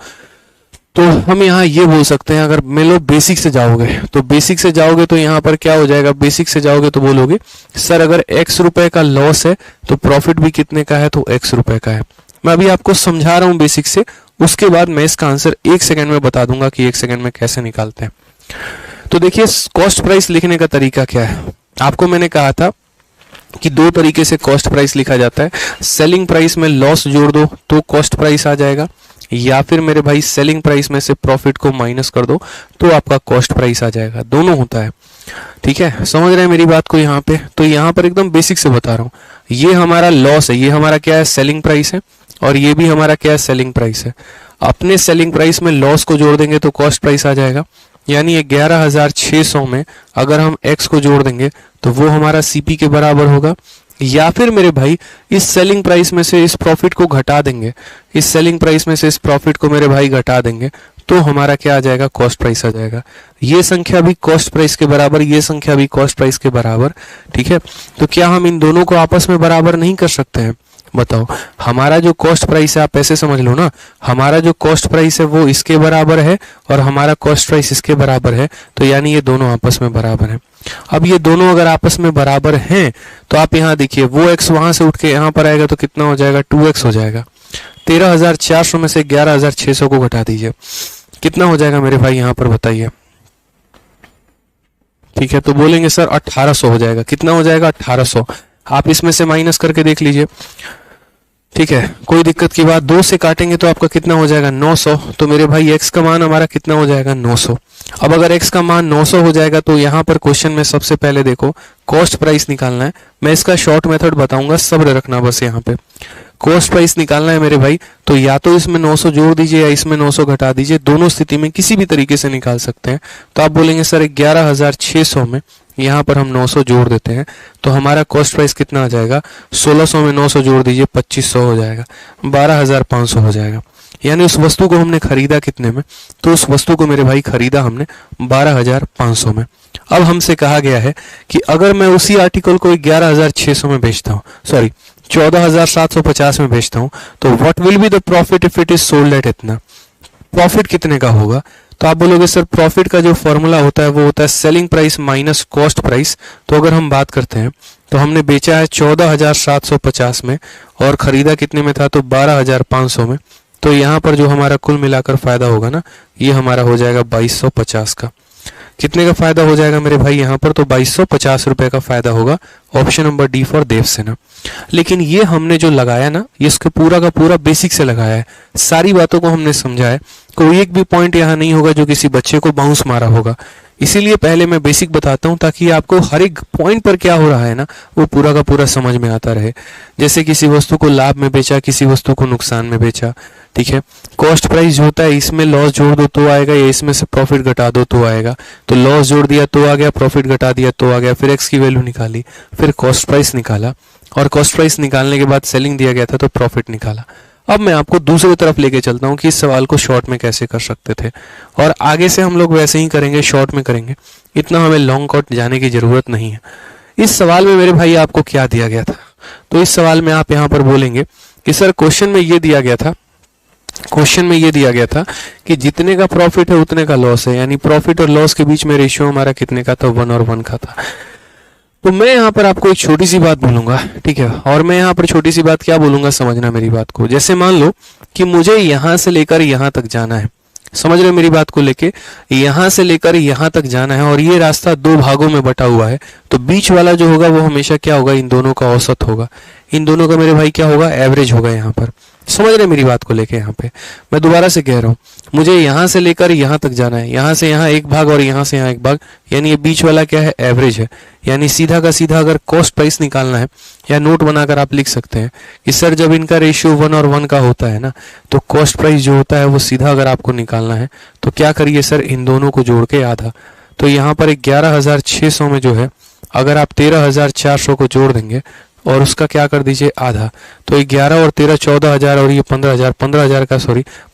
तो हम यहाँ ये बोल सकते हैं, अगर मान लो बेसिक से जाओगे तो बेसिक से जाओगे तो यहाँ पर क्या हो जाएगा, बेसिक से जाओगे तो बोलोगे सर अगर x रुपए का लॉस है तो प्रॉफिट भी कितने का है, तो x रुपए का है। मैं अभी आपको समझा रहा हूँ बेसिक से, उसके बाद मैं इसका आंसर 1 सेकंड में बता दूंगा कि 1 सेकंड में कैसे निकालते हैं। तो देखिए कॉस्ट प्राइस लिखने का तरीका क्या है, आपको मैंने कहा था कि 2 तरीके से कॉस्ट प्राइस लिखा जाता है। सेलिंग प्राइस में लॉस जोड़ दो तो कॉस्ट प्राइस आ जाएगा, या फिर मेरे भाई सेलिंग प्राइस में से प्रॉफिट को माइनस कर दो तो आपका कॉस्ट प्राइस आ जाएगा, दोनों होता है। ठीक है, समझ रहे हैं मेरी बात को यहाँ पे। तो यहाँ पर एकदम बेसिक से बता रहा हूँ, ये हमारा लॉस है, ये हमारा क्या है, सेलिंग प्राइस है, और ये भी हमारा क्या है, सेलिंग प्राइस है। अपने सेलिंग प्राइस में लॉस को जोड़ देंगे तो कॉस्ट प्राइस आ जाएगा, यानी 11,600 में अगर हम x को जोड़ देंगे तो वो हमारा CP के बराबर होगा। या फिर मेरे भाई इस सेलिंग प्राइस में से इस प्रॉफिट को घटा देंगे, इस सेलिंग प्राइस में से इस प्रॉफिट को मेरे भाई घटा देंगे तो हमारा क्या आ जाएगा, कॉस्ट प्राइस आ जाएगा। ये संख्या भी कॉस्ट प्राइस के बराबर, ये संख्या भी कॉस्ट प्राइस के बराबर। ठीक है, तो क्या हम इन दोनों को आपस में बराबर नहीं कर सकते हैं, बताओ। हमारा जो कॉस्ट प्राइस है, आप ऐसे समझ लो ना, हमारा जो कॉस्ट प्राइस है वो इसके बराबर है और हमारा कॉस्ट प्राइस इसके बराबर है, तो यानी ये दोनों आपस में बराबर है। अब ये दोनों अगर आपस में बराबर हैं तो आप यहाँ देखिए वो x वहां से उठ के यहाँ पर आएगा तो कितना हो जाएगा, 2x हो जाएगा। 13,400 में से 11,600 को घटा दीजिए, कितना हो जाएगा मेरे भाई यहाँ पर बताइए। ठीक है, तो बोलेंगे सर 1800 हो जाएगा। कितना हो जाएगा, 1800। आप इसमें से माइनस करके देख लीजिए। ठीक है, कोई दिक्कत की बात, 2 से काटेंगे तो आपका कितना हो जाएगा, 900। तो मेरे भाई x का मान हमारा कितना हो जाएगा, 900। अब अगर x का मान 900 हो जाएगा तो यहाँ पर क्वेश्चन में सबसे पहले देखो कॉस्ट प्राइस निकालना है। मैं इसका शॉर्ट मेथड बताऊंगा, सब्र रखना बस। यहाँ पे कॉस्ट प्राइस निकालना है मेरे भाई, तो या तो इसमें 900 जोड़ दीजिए या इसमें 900 घटा दीजिए, दोनों स्थिति में किसी भी तरीके से निकाल सकते हैं। तो आप बोलेंगे सर 11,600 में यहाँ पर हम 900 जोड़ देते हैं तो हमारा कॉस्ट प्राइस कितना आ जाएगा, 1600 में 900 जोड़ दीजिए 2500 हो जाएगा, 12,500 हो जाएगा। यानी उस वस्तु को हमने खरीदा कितने में, तो उस वस्तु को मेरे भाई खरीदा हमने 12,500 में। अब हमसे कहा गया है कि अगर मैं उसी आर्टिकल को 11,600 में बेचता हूँ, सॉरी 14,750 में बेचता हूँ, तो what will be the profit if it is sold at इतना, प्रॉफिट कितने का होगा। तो आप बोलोगे सर प्रॉफिट का जो फॉर्मूला होता है वो होता है selling price minus cost price. तो अगर हम बात करते हैं तो हमने बेचा है 14,750 में और खरीदा कितने में था, तो 12,500 में। तो यहाँ पर जो हमारा कुल मिलाकर फायदा होगा ना, ये हमारा हो जाएगा 2250 का। कितने का फायदा हो जाएगा मेरे भाई यहाँ पर, तो 2250 रुपए का फायदा होगा। Option number D for Devsena. लेकिन ये हमने जो लगाया ना, ये इसके पूरा का पूरा बेसिक से लगाया है, सारी बातों को हमने समझा है। कोई एक भी पॉइंट यहाँ नहीं होगा जो किसी बच्चे को बाउंस मारा होगा। इसीलिए पहले मैं बेसिक बताता हूँ ताकि आपको हर एक पॉइंट पर क्या हो रहा है ना वो पूरा का पूरा समझ में आता रहे। जैसे किसी वस्तु को लाभ में बेचा, किसी वस्तु को नुकसान में बेचा, ठीक है। कॉस्ट प्राइस जो होता है इसमें लॉस जोड़ दो तो आएगा, या इसमें से प्रॉफिट घटा दो तो आएगा। तो लॉस जोड़ दिया तो आ गया, प्रॉफिट घटा दिया तो आ गया, फिर एक्स की वैल्यू निकाली, फिर कॉस्ट प्राइस निकाला, और कॉस्ट प्राइस निकालने के बाद सेलिंग दिया गया था तो प्रॉफिट निकाला। अब मैं आपको दूसरी तरफ लेके चलता हूँ कि इस सवाल को शॉर्ट में कैसे कर सकते थे, और आगे से हम लोग वैसे ही करेंगे, शॉर्ट में करेंगे। इतना हमें लॉन्ग कट जाने की जरूरत नहीं है। इस सवाल में मेरे भाई आपको क्या दिया गया था, तो इस सवाल में आप यहाँ पर बोलेंगे कि सर क्वेश्चन में ये दिया गया था, क्वेश्चन में ये दिया गया था कि जितने का प्रॉफिट है उतने का लॉस है, यानी प्रॉफिट और लॉस के बीच में रेशियो हमारा कितने का था, 1 और 1 का था। तो मैं यहाँ पर आपको एक छोटी सी बात बोलूंगा, ठीक है। और मैं यहाँ पर छोटी सी बात क्या बोलूंगा, समझना मेरी बात को। जैसे मान लो कि मुझे यहां से लेकर यहां तक जाना है, समझ रहे मेरी बात को लेके, यहां से लेकर यहां तक जाना है, और ये रास्ता 2 भागों में बटा हुआ है। तो बीच वाला जो होगा वो हमेशा क्या होगा, इन दोनों का औसत होगा, इन दोनों का मेरे भाई क्या होगा, एवरेज होगा। यहाँ पर समझ रहे मेरी बात को लेके। यहाँ पे मैं दोबारा से कह रहा हूँ, मुझे यहां से लेकर यहां तक जाना है, यहां से यहाँ एक भाग और यहां से यहाँ एक भाग, यानी ये बीच वाला क्या है, एवरेज है। यानी सीधा का सीधा अगर कॉस्ट प्राइस निकालना है, या नोट बनाकर आप लिख सकते हैं कि सर जब इनका रेशियो 1 और 1 का होता है ना, तो कॉस्ट प्राइस जो होता है वो सीधा अगर आपको निकालना है तो क्या करिए सर, इन दोनों को जोड़ के आधा। तो यहाँ पर 11,600 में जो है अगर आप 13,400 को जोड़ देंगे और उसका क्या कर दीजिए, आधा, तो 11 और 13 14,000, और ये 15,000 का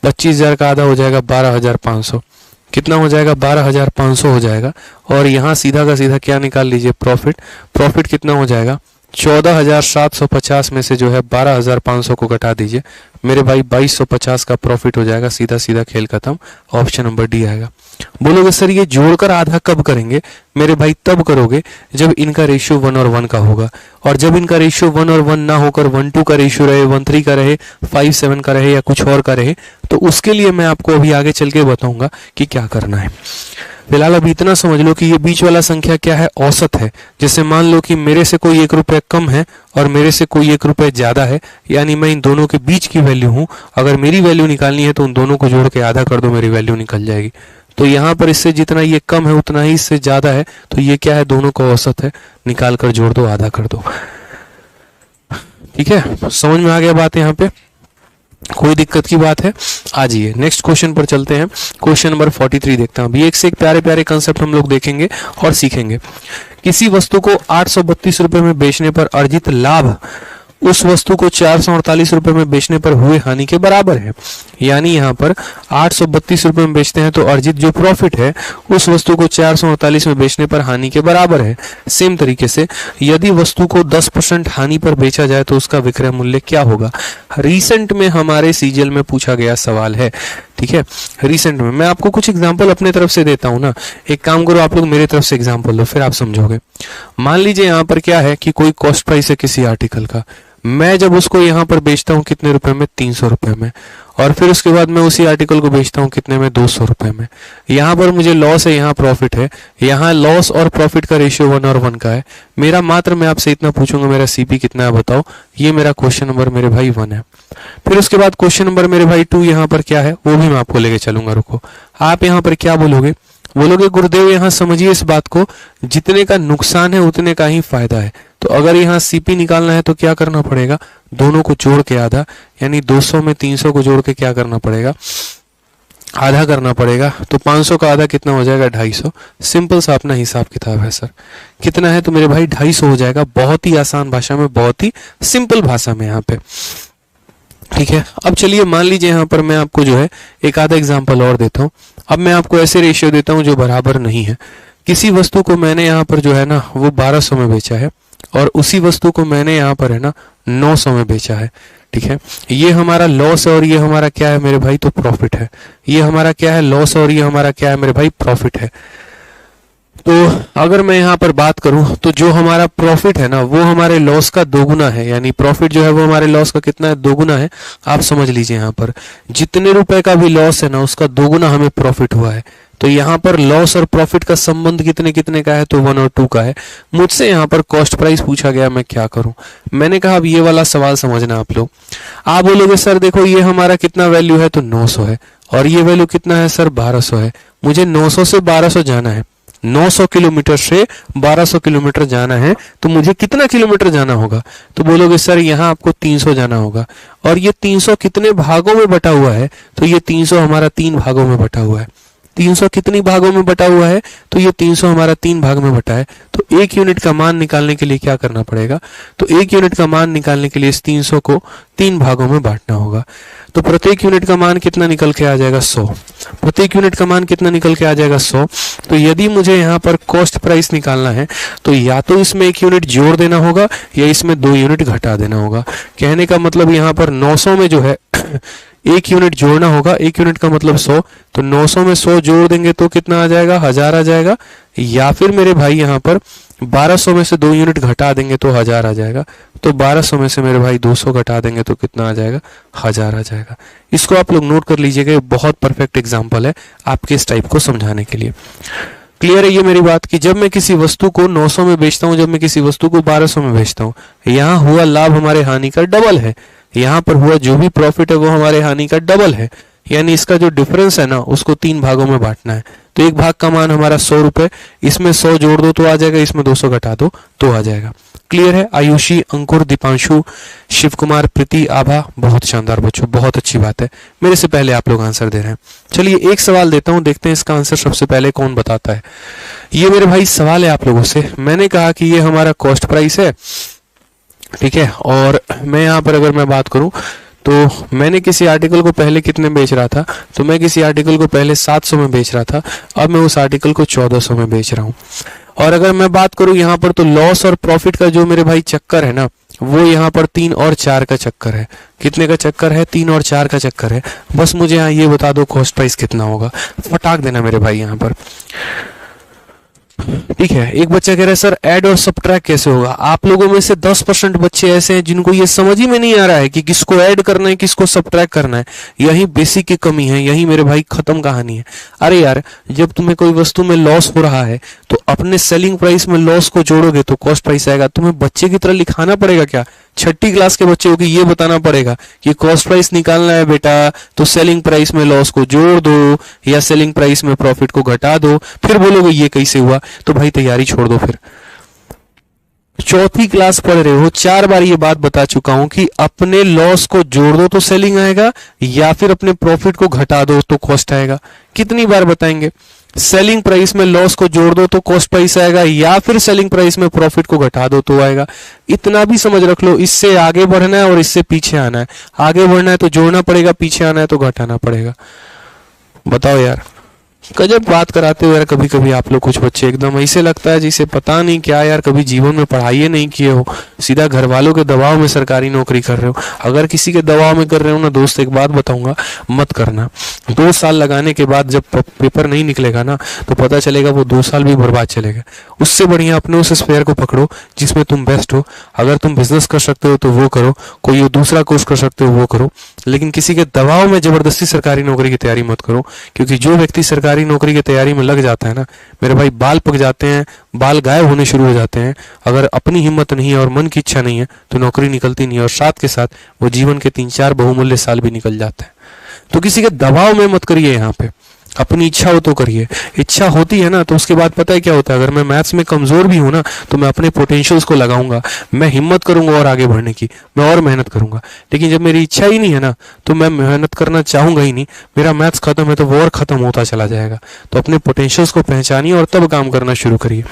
25,000 का आधा हो जाएगा 12,500। कितना हो जाएगा, 12,500 हो जाएगा। और यहाँ सीधा का सीधा क्या निकाल लीजिए, प्रॉफिट। प्रॉफिट कितना हो जाएगा, 14,750 में से जो है 12,500 को घटा दीजिए मेरे भाई, 2,250 का प्रॉफिट हो जाएगा। सीधा सीधा खेल खत्म, ऑप्शन नंबर डी आएगा। बोलोगे सर ये जोड़कर आधा कब करेंगे, मेरे भाई तब करोगे जब इनका रेशियो 1 और 1 का होगा। और जब इनका रेशियो 1 और 1 ना होकर 1-2 का रेशियो रहे, 1-3 का रहे, 5-7 का रहे, या कुछ और का रहे, तो उसके लिए मैं आपको अभी आगे चल के बताऊंगा कि क्या करना है। फिलहाल अभी इतना समझ लो कि ये बीच वाला संख्या क्या है, औसत है। जैसे मान लो कि मेरे से कोई 1 रुपये कम है और मेरे से कोई 1 रुपये ज्यादा है, यानी मैं इन दोनों के बीच की वैल्यू हूं। अगर मेरी वैल्यू निकालनी है तो उन दोनों को जोड़ के आधा कर दो, मेरी वैल्यू निकल जाएगी। तो यहाँ पर इससे जितना ये कम है उतना ही इससे ज्यादा है, तो ये क्या है, दोनों का औसत है। निकाल कर जोड़ दो, आधा कर दो। ठीक है, समझ में आ गया बात यहाँ पे, कोई दिक्कत की बात है? आ जाइए नेक्स्ट क्वेश्चन पर चलते हैं। क्वेश्चन नंबर 43 देखते हैं। अभी एक से एक प्यारे प्यारे कंसेप्ट हम लोग देखेंगे और सीखेंगे। किसी वस्तु को 832 रुपए में बेचने पर अर्जित लाभ उस वस्तु को 448 रुपए में बेचने पर हुए हानि के बराबर है। यानी यहाँ पर 832 रुपए में बेचते हैं तो अर्जित जो प्रॉफिट है उस वस्तु को 448 में बेचने पर हानि के बराबर है। सेम तरीके से यदि वस्तु को 10% हानि पर बेचा जाए तो उसका विक्रय मूल्य क्या होगा। रिसेंट में हमारे सीजीएल में पूछा गया सवाल है, ठीक है। रिसेंट में मैं आपको कुछ एग्जांपल अपने तरफ से देता हूं ना। एक काम करो, आप लोग मेरे तरफ से एग्जांपल दो, फिर आप समझोगे। मान लीजिए यहाँ पर क्या है कि कोई कॉस्ट प्राइस है किसी आर्टिकल का, मैं जब उसको यहाँ पर बेचता हूँ कितने रुपए में, 300 रुपए में, और फिर उसके बाद मैं उसी आर्टिकल को बेचता हूँ कितने में, 200 रुपए में। यहाँ पर मुझे लॉस है, यहाँ प्रॉफिट है। यहाँ लॉस और प्रॉफिट का रेशियो 1 और 1 का है। मेरा मात्र मैं आपसे इतना पूछूंगा, मेरा सीपी कितना है बताओ। ये मेरा क्वेश्चन नंबर मेरे भाई 1 है। फिर उसके बाद क्वेश्चन नंबर मेरे भाई 2 यहाँ पर क्या है वो भी मैं आपको लेके चलूंगा। रुको, आप यहाँ पर क्या बोलोगे, बोलोगे गुरुदेव यहाँ समझिए इस बात को, जितने का नुकसान है उतने का ही फायदा है। तो अगर यहाँ सीपी निकालना है तो क्या करना पड़ेगा, दोनों को जोड़ के आधा, यानी 200 में 300 को जोड़ के क्या करना पड़ेगा, आधा करना पड़ेगा। तो 500 का आधा कितना हो जाएगा, 250। सिंपल सा अपना हिसाब किताब है सर। कितना है तो मेरे भाई 250 हो जाएगा। बहुत ही आसान भाषा में, बहुत ही सिंपल भाषा में यहाँ पे, ठीक है। अब चलिए मान लीजिए यहाँ पर मैं आपको जो है एक आधा एग्जांपल और देता हूँ। अब मैं आपको ऐसे रेशियो देता हूँ जो बराबर नहीं है। किसी वस्तु को मैंने यहाँ पर जो है ना वो 1200 में बेचा है और उसी वस्तु को मैंने यहाँ पर है ना 900 में बेचा है, ठीक है। ये हमारा लॉस है और ये हमारा क्या है मेरे भाई, तो प्रॉफिट है। ये हमारा क्या है, लॉस, और ये हमारा क्या है मेरे भाई, प्रॉफिट है। तो अगर मैं यहाँ पर बात करूं तो जो हमारा प्रॉफिट है ना वो हमारे लॉस का दोगुना है, यानी प्रॉफिट जो है वो हमारे लॉस का कितना है, दोगुना है। आप समझ लीजिए यहाँ पर जितने रुपए का भी लॉस है ना उसका दोगुना हमें प्रॉफिट हुआ है। तो यहाँ पर लॉस और प्रॉफिट का संबंध कितने कितने का है, तो 1 और 2 का है। मुझसे यहाँ पर कॉस्ट प्राइस पूछा गया, मैं क्या करूं। मैंने कहा अब ये वाला सवाल समझना आप लोग। आप बोलोगे सर देखो ये हमारा कितना वैल्यू है, तो 900 है, और ये वैल्यू कितना है सर 1200 है। मुझे 900 से 1200 जाना है, 900 किलोमीटर से 1200 किलोमीटर जाना है, तो मुझे कितना किलोमीटर जाना होगा? तो बोलोगे सर यहाँ आपको 300 जाना होगा। और ये 300 कितने भागों में बटा हुआ है? तो ये 300 हमारा 3 भागों में बटा हुआ है। 300 कितनी भागों में बटा हुआ है? तो ये 300 हमारा 3 भाग में बटा है। तो 1 यूनिट का मान निकालने के लिए क्या करना पड़ेगा? तो 1 यूनिट का मान निकालने के लिए इस 300 को 3 भागों में बांटना होगा। तो प्रत्येक यूनिट का मान कितना निकल के आ जाएगा? 100। प्रत्येक यूनिट का मान कितना निकल के आ जाएगा? 100। तो यदि मुझे यहाँ पर कॉस्ट प्राइस निकालना है तो या तो इसमें 1 यूनिट जोड़ देना होगा या इसमें 2 यूनिट घटा देना होगा। कहने का मतलब यहाँ पर 900 में जो है 1 यूनिट जोड़ना होगा। 1 यूनिट का मतलब 100, तो 900 में 100 जोड़ देंगे तो कितना आ जाएगा? 1000 आ जाएगा। या फिर मेरे भाई यहाँ पर 1200 में से 2 यूनिट घटा देंगे तो 1000 आ जाएगा। तो 1200 में से मेरे भाई 200 घटा देंगे तो कितना आ जाएगा? 1000 आ जाएगा। इसको आप लोग नोट कर लीजिएगा, ये बहुत परफेक्ट एग्जाम्पल है आपके इस टाइप को समझाने के लिए। क्लियर है ये मेरी बात कि जब मैं किसी वस्तु को 900 में बेचता हूं, जब मैं किसी वस्तु को 1200 में बेचता हूं, यहाँ हुआ लाभ हमारे हानि का डबल है। यहाँ पर हुआ जो भी प्रॉफिट है वो हमारे हानि का डबल है। यानी इसका जो डिफरेंस है ना उसको 3 भागों में बांटना है। तो एक भाग का मान हमारा 100 रुपए, इसमें 100 जोड़ दो तो आ जाएगा, इसमें 200 घटा दो तो आ जाएगा। क्लियर है? आयुषी, अंकुर, दीपांशु, शिव कुमार, प्रीति, आभा, बहुत शानदार बच्चों, बहुत अच्छी बात है। मेरे से पहले आप लोग आंसर दे रहे हैं। चलिए एक सवाल देता हूं, देखते हैं इसका आंसर सबसे पहले कौन बताता है। ये मेरे भाई सवाल है आप लोगों से। मैंने कहा कि ये हमारा कॉस्ट प्राइस है, ठीक है। और मैं यहाँ पर अगर मैं बात करूं तो मैंने किसी आर्टिकल को पहले कितने बेच रहा था? तो मैं किसी आर्टिकल को पहले 700 में बेच रहा था, अब मैं उस आर्टिकल को 1400 में बेच रहा हूं। और अगर मैं बात करूं यहाँ पर तो लॉस और प्रॉफिट का जो मेरे भाई चक्कर है ना, वो यहाँ पर 3 और 4 का चक्कर है। कितने का चक्कर है? 3 और 4 का चक्कर है। बस मुझे यहाँ ये बता दो कॉस्ट प्राइस कितना होगा, फटाक देना मेरे भाई यहाँ पर। ठीक है, एक बच्चा कह रहा है सर ऐड और सबट्रैक्ट कैसे होगा? आप लोगों में से 10% बच्चे ऐसे हैं जिनको ये समझ ही में नहीं आ रहा है कि किसको ऐड करना है किसको सबट्रैक्ट करना है। यही बेसिक की कमी है, यही मेरे भाई खत्म कहानी है। अरे यार, जब तुम्हें कोई वस्तु में लॉस हो रहा है तो अपने सेलिंग प्राइस में लॉस को जोड़ोगे तो कॉस्ट प्राइस आएगा। तुम्हें बच्चे की तरह लिखाना पड़ेगा क्या? 6ठी क्लास के बच्चे को ये बताना पड़ेगा कि कॉस्ट प्राइस निकालना है बेटा तो सेलिंग प्राइस में लॉस को जोड़ दो या सेलिंग प्राइस में प्रॉफिट को घटा दो। फिर बोलोगे ये कैसे हुआ? तो भाई तैयारी छोड़ दो। फिर 4थी क्लास पढ़ रहे हो, 4 बार ये बात बता चुका हूं कि अपने लॉस को जोड़ दो तो सेलिंग आएगा या फिर अपने प्रॉफिट को घटा दो तो कॉस्ट आएगा। कितनी बार बताएंगे? सेलिंग प्राइस में लॉस को जोड़ दो तो कॉस्ट प्राइस आएगा या फिर सेलिंग प्राइस में प्रॉफिट को घटा दो तो आएगा। इतना भी समझ रख लो। इससे आगे बढ़ना है और इससे पीछे आना है। आगे बढ़ना है तो जोड़ना पड़ेगा, पीछे आना है तो घटाना पड़ेगा। बताओ यार, गजब बात कराते हो यार। कभी कभी आप लोग कुछ बच्चे एकदम ऐसे लगता है जिसे पता नहीं क्या यार, कभी जीवन में पढ़ाई नहीं किए हो, सीधा घर वालों के दबाव में सरकारी नौकरी कर रहे हो। अगर किसी के दबाव में कर रहे हो ना दोस्त, एक बात बताऊंगा, मत करना। 2 साल लगाने के बाद जब पेपर नहीं निकलेगा ना तो पता चलेगा वो 2 साल भी बर्बाद चलेगा। उससे बढ़िया अपने उस स्फेयर को पकड़ो जिसमें तुम बेस्ट हो। अगर तुम बिजनेस कर सकते हो तो वो करो, कोई दूसरा कोर्स कर सकते हो वो करो, लेकिन किसी के दबाव में जबरदस्ती सरकारी नौकरी की तैयारी मत करो। क्योंकि जो व्यक्ति सरकारी नौकरी की तैयारी में लग जाता है ना मेरे भाई, बाल पक जाते हैं, बाल गायब होने शुरू हो जाते हैं। अगर अपनी हिम्मत नहीं है और मन की इच्छा नहीं है तो नौकरी निकलती नहीं है, और साथ के साथ वो जीवन के 3-4 बहुमूल्य साल भी निकल जाते हैं। तो किसी के दबाव में मत करिए, यहाँ पे अपनी इच्छा हो तो करिए। इच्छा होती है ना तो उसके बाद पता है क्या होता है? अगर मैं मैथ्स में कमजोर भी हूं ना तो मैं अपने पोटेंशियल्स को लगाऊंगा, मैं हिम्मत करूंगा और आगे बढ़ने की, मैं और मेहनत करूंगा। लेकिन जब मेरी इच्छा ही नहीं है ना तो मैं मेहनत करना चाहूंगा ही नहीं, मेरा मैथ्स खत्म है तो वो और खत्म होता चला जाएगा। तो अपने पोटेंशियल्स को पहचानिए और तब काम करना शुरू करिए।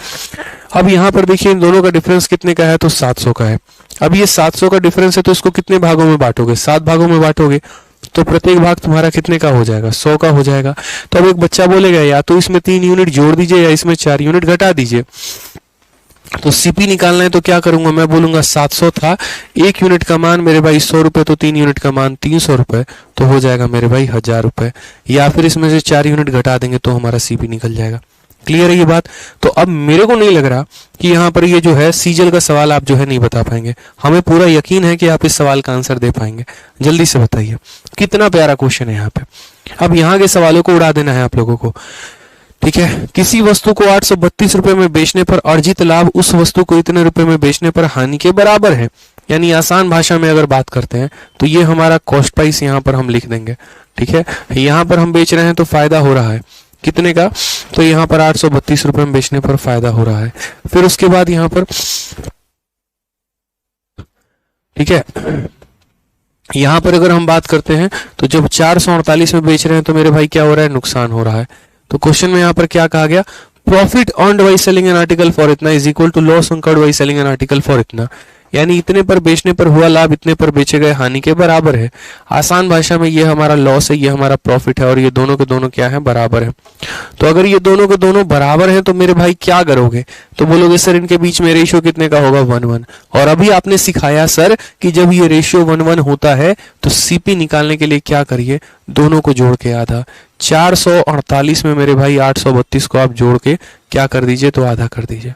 अब यहाँ पर देखिए इन दोनों का डिफरेंस कितने का है? तो 700 का है। अब ये 700 का डिफरेंस है तो इसको कितने भागों में बांटोगे? 7 भागों में बांटोगे तो प्रत्येक भाग तुम्हारा कितने का हो जाएगा? 100 का हो जाएगा। तो अब एक बच्चा बोलेगा या तो इसमें 3 यूनिट जोड़ दीजिए या इसमें 4 यूनिट घटा दीजिए। तो सीपी निकालना है तो क्या करूंगा? मैं बोलूंगा 700 था, 1 यूनिट का मान मेरे भाई 100 रुपए, तो 3 यूनिट का मान 300 रुपए, तो हो जाएगा मेरे भाई 1000 रुपए। या फिर इसमें से 4 यूनिट घटा देंगे तो हमारा सीपी निकल जाएगा। क्लियर है ये बात? तो अब मेरे को नहीं लग रहा कि यहाँ पर ये जो है सीजल का सवाल आप जो है नहीं बता पाएंगे। हमें पूरा यकीन है कि आप इस सवाल का आंसर दे पाएंगे। जल्दी से बताइए, कितना प्यारा क्वेश्चन है यहाँ पे। अब यहाँ के सवालों को उड़ा देना है आप लोगों को, ठीक है। किसी वस्तु को 832 रुपए में बेचने पर अर्जित लाभ उस वस्तु को इतने रुपए में बेचने पर हानि के बराबर है। यानी आसान भाषा में अगर बात करते हैं तो ये हमारा कॉस्ट प्राइस यहाँ पर हम लिख देंगे। ठीक है, यहाँ पर हम बेच रहे हैं तो फायदा हो रहा है कितने का, तो यहाँ पर 832 रुपए में बेचने पर फायदा हो रहा है। फिर उसके बाद यहाँ पर ठीक है, यहाँ पर अगर हम बात करते हैं तो जब 448 में बेच रहे हैं तो मेरे भाई क्या हो रहा है, नुकसान हो रहा है। तो क्वेश्चन में यहाँ पर क्या कहा गया, profit earned by selling an article for इतना is equal to loss incurred by selling an article for इतना, यानी इतने पर बेचने पर हुआ लाभ इतने पर बेचे गए हानि के बराबर है। आसान भाषा में ये हमारा लॉस है, ये हमारा प्रॉफिट है, और ये दोनों के दोनों क्या है, बराबर है। तो अगर ये दोनों के दोनों बराबर हैं तो मेरे भाई क्या करोगे, तो बोलोगे सर इनके बीच में रेशियो कितने का होगा, 1:1। और अभी आपने सिखाया सर कि जब ये रेशियो 1:1 होता है तो सीपी निकालने के लिए क्या करिए, दोनों को जोड़ के आधा। 448 में मेरे भाई 832 को आप जोड़ के क्या कर दीजिए, तो आधा कर दीजिए।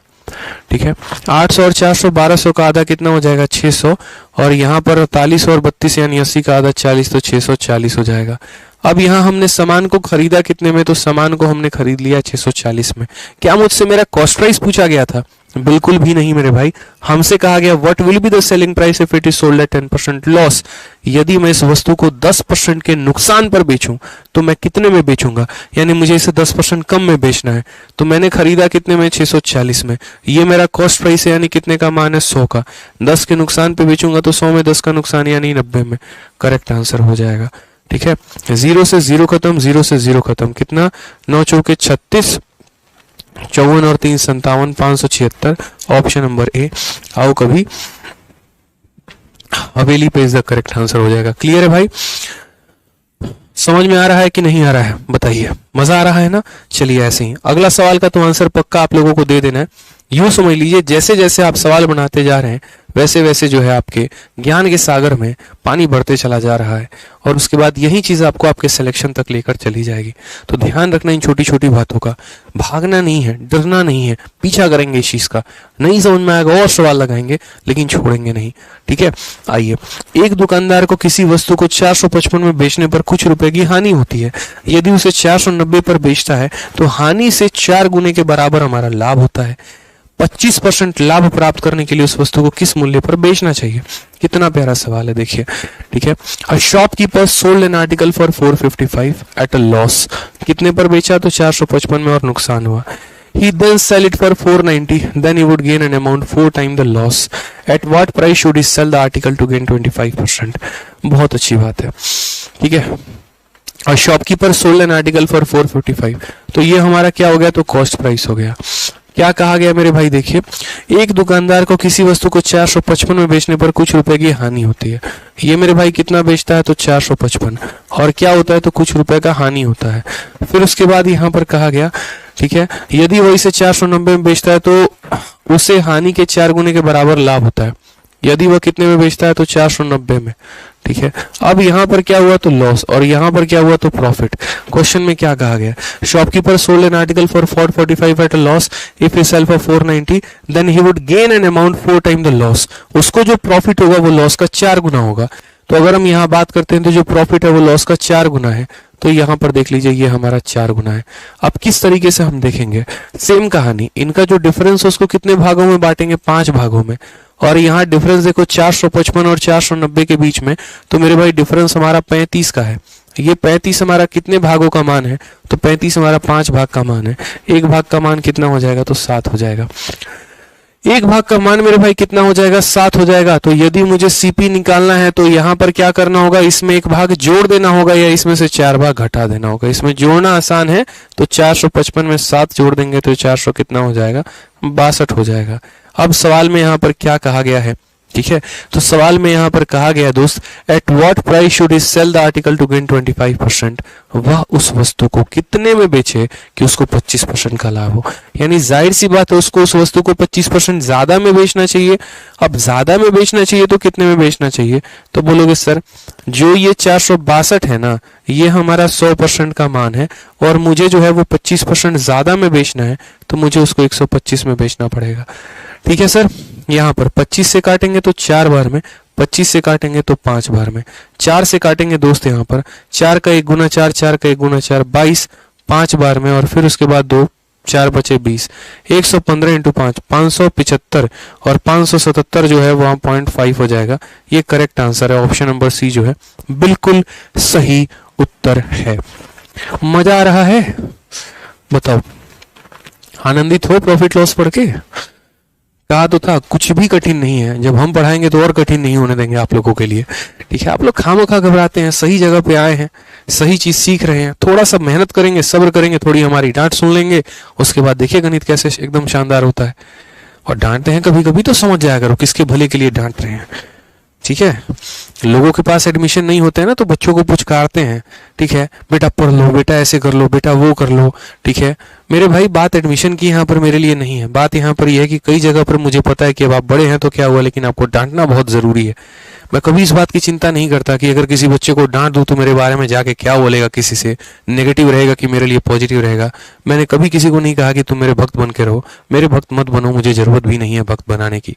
ठीक है, 800 और 400 1200 का आधा कितना हो जाएगा, 600, और यहाँ पर 48 और 32 यानी 80 का आधा 40, तो 640 हो जाएगा। अब यहाँ हमने सामान को खरीदा कितने में, तो सामान को हमने खरीद लिया 640 में। क्या मुझसे मेरा कॉस्ट प्राइस पूछा गया था, बिल्कुल भी नहीं मेरे भाई। हमसे कहा गया what will be the selling price if it is sold at 10% loss, यदि मैं इस वस्तु को 10% के नुकसान पर बेचूं तो मैं कितने में बेचूंगा, यानी मुझे इसे 10% कम में बेचना है। तो मैंने खरीदा कितने में, 640 में। ये मेरा कॉस्ट प्राइस है, यानी कितने का मान है, 100 का। 10 के नुकसान पे बेचूंगा तो 100 में 10 का नुकसान यानी 90 में। करेक्ट आंसर हो जाएगा। ठीक है, 0 से 0 खत्म, 0 से 0 खत्म, कितना, 9 चौके 36, 54 और 3 57, 576। ऑप्शन नंबर ए, आओ कभी हवेली पे इज द करेक्ट आंसर हो जाएगा। क्लियर है भाई, समझ में आ रहा है कि नहीं आ रहा है, बताइए, मजा आ रहा है ना। चलिए ऐसे ही अगला सवाल का तो आंसर पक्का आप लोगों को दे देना है। यूं समझ लीजिए जैसे जैसे आप सवाल बनाते जा रहे हैं वैसे वैसे जो है आपके ज्ञान के सागर में पानी बढ़ते चला जा रहा है, और उसके बाद यही चीज आपको आपके सिलेक्शन तक लेकर चली जाएगी। तो ध्यान रखना इन छोटी छोटी बातों का, भागना नहीं है, डरना नहीं है, पीछा करेंगे इस चीज का। नहीं समझ में आएगा और सवाल लगाएंगे लेकिन छोड़ेंगे नहीं। ठीक है, आइए, एक दुकानदार को किसी वस्तु को 455 में बेचने पर कुछ रुपए की हानि होती है। यदि उसे 490 पर बेचता है तो हानि से 4 गुने के बराबर हमारा लाभ होता है। 25% लाभ प्राप्त करने के लिए उस वस्तु को किस मूल्य पर बेचना चाहिए। कितना प्यारा सवाल है, देखिए। ठीक है, a shopkeeper sold an article for 455 eight a loss, कितने पर बेचा, तो 455 में, और नुकसान हुआ। He then sell it for 490, then he would gain an amount 4 times the loss. At what price should he sell the article to gain 25%? बहुत अच्छी बात है। ठीक है, और shopkeeper sold an article for 455, तो ये हमारा क्या हो गया, तो कॉस्ट प्राइस हो गया। क्या कहा गया मेरे भाई, देखिए, एक दुकानदार को किसी वस्तु को 455 में बेचने पर कुछ रुपए की हानि होती है। ये मेरे भाई कितना बेचता है, तो 455, और क्या होता है, तो कुछ रुपए का हानि होता है। फिर उसके बाद यहाँ पर कहा गया, ठीक है, यदि वो इसे 490 में बेचता है तो उसे हानि के 4 गुने के बराबर लाभ होता है। यदि वह कितने में बेचता है, तो 490 में। ठीक है, अब यहाँ पर क्या हुआ, तो लॉस, और यहाँ पर क्या हुआ, तो प्रॉफिट। क्वेश्चन में क्या कहा गया, shopkeeper sold an article for 445 at a loss, if he sell for 490 then he would gain an amount 4 time the loss. उसको जो प्रॉफिट होगा वो लॉस का 4 गुना होगा। तो अगर हम यहाँ बात करते हैं तो जो प्रॉफिट है वो लॉस का 4 गुना है, तो यहाँ पर देख लीजिए ये हमारा 4 गुना है। अब किस तरीके से हम देखेंगे, सेम कहानी, इनका जो डिफरेंस है उसको कितने भागों में बांटेंगे, 5 भागों में। और यहाँ डिफरेंस देखो 455 और 490 के बीच में, तो मेरे भाई डिफरेंस हमारा 35 का है। ये 35 हमारा कितने भागों का मान है, तो 35 हमारा 5 भाग का मान है। एक भाग का मान कितना हो जाएगा, तो 7 हो जाएगा। एक भाग का मान मेरे भाई कितना हो जाएगा, 7 हो जाएगा। तो यदि मुझे सीपी निकालना है तो यहाँ पर क्या करना होगा, इसमें एक भाग जोड़ देना होगा या इसमें से 4 भाग घटा देना होगा। इसमें जोड़ना आसान है, तो 455 में 7 जोड़ देंगे तो 400 कितना हो जाएगा, 62 हो जाएगा। अब सवाल में यहाँ पर क्या कहा गया है, ठीक है, तो सवाल में यहाँ पर कहा गया दोस्त, at what price should he sell the article to gain 25%। वह उस वस्तु को कितने में बेचे कि उसको 25% का लाभ हो। यानी जाहिर सी बात है उसको उस वस्तु को 25% ज्यादा में बेचना चाहिए। अब ज्यादा में बेचना चाहिए तो कितने में बेचना चाहिए, तो बोलोगे सर जो ये 462 है ना, ये हमारा 100% का मान है, और मुझे जो है वो 25% ज्यादा में बेचना है, तो मुझे उसको 125 में बेचना पड़ेगा। ठीक है सर, यहाँ पर 25 से काटेंगे तो 4 बार में, 25 से काटेंगे तो 5 बार में, 4 से काटेंगे दोस्त यहाँ पर 4 का 1 गुना 4, 4 का 1 गुना 4, 22 5 बार में, और फिर उसके बाद 2 4 बचे 20, 115 इंटू 5 575, और 577 जो है वहां 0.5 हो जाएगा। ये करेक्ट आंसर है, ऑप्शन नंबर सी जो है बिल्कुल सही उत्तर है। मजा आ रहा है? बताओ, आनंदित हो प्रॉफिट लॉस पढ़ के? कहा तो था कुछ भी कठिन नहीं है, जब हम पढ़ाएंगे तो और कठिन नहीं होने देंगे आप लोगों के लिए। ठीक है, आप लोग खामखा घबराते हैं, सही जगह पे आए हैं, सही चीज सीख रहे हैं, थोड़ा सा मेहनत करेंगे, सब्र करेंगे, थोड़ी हमारी डांट सुन लेंगे, उसके बाद देखिए गणित कैसे एकदम शानदार होता है। और डांटते हैं कभी कभी तो समझ जाया करो किसके भले के लिए डांट रहे हैं। ठीक है, लोगों के पास एडमिशन नहीं होते हैं ना, तो बच्चों को पुचकारते हैं, ठीक है, बेटा पढ़ लो, बेटा ऐसे कर लो, बेटा वो कर लो। ठीक है मेरे भाई, बात एडमिशन की यहाँ पर मेरे लिए नहीं है, बात यहाँ पर यह है कि कई जगह पर मुझे पता है कि अब आप बड़े हैं तो क्या हुआ, लेकिन आपको डांटना बहुत जरूरी है। मैं कभी इस बात की चिंता नहीं करता कि अगर किसी बच्चे को डांट दूं तो मेरे बारे में जाके क्या बोलेगा, किसी से नेगेटिव रहेगा कि मेरे लिए पॉजिटिव रहेगा। मैंने कभी किसी को नहीं कहा कि तुम मेरे भक्त बन के रहो, मेरे भक्त मत बनो, मुझे जरूरत भी नहीं है भक्त बनाने की।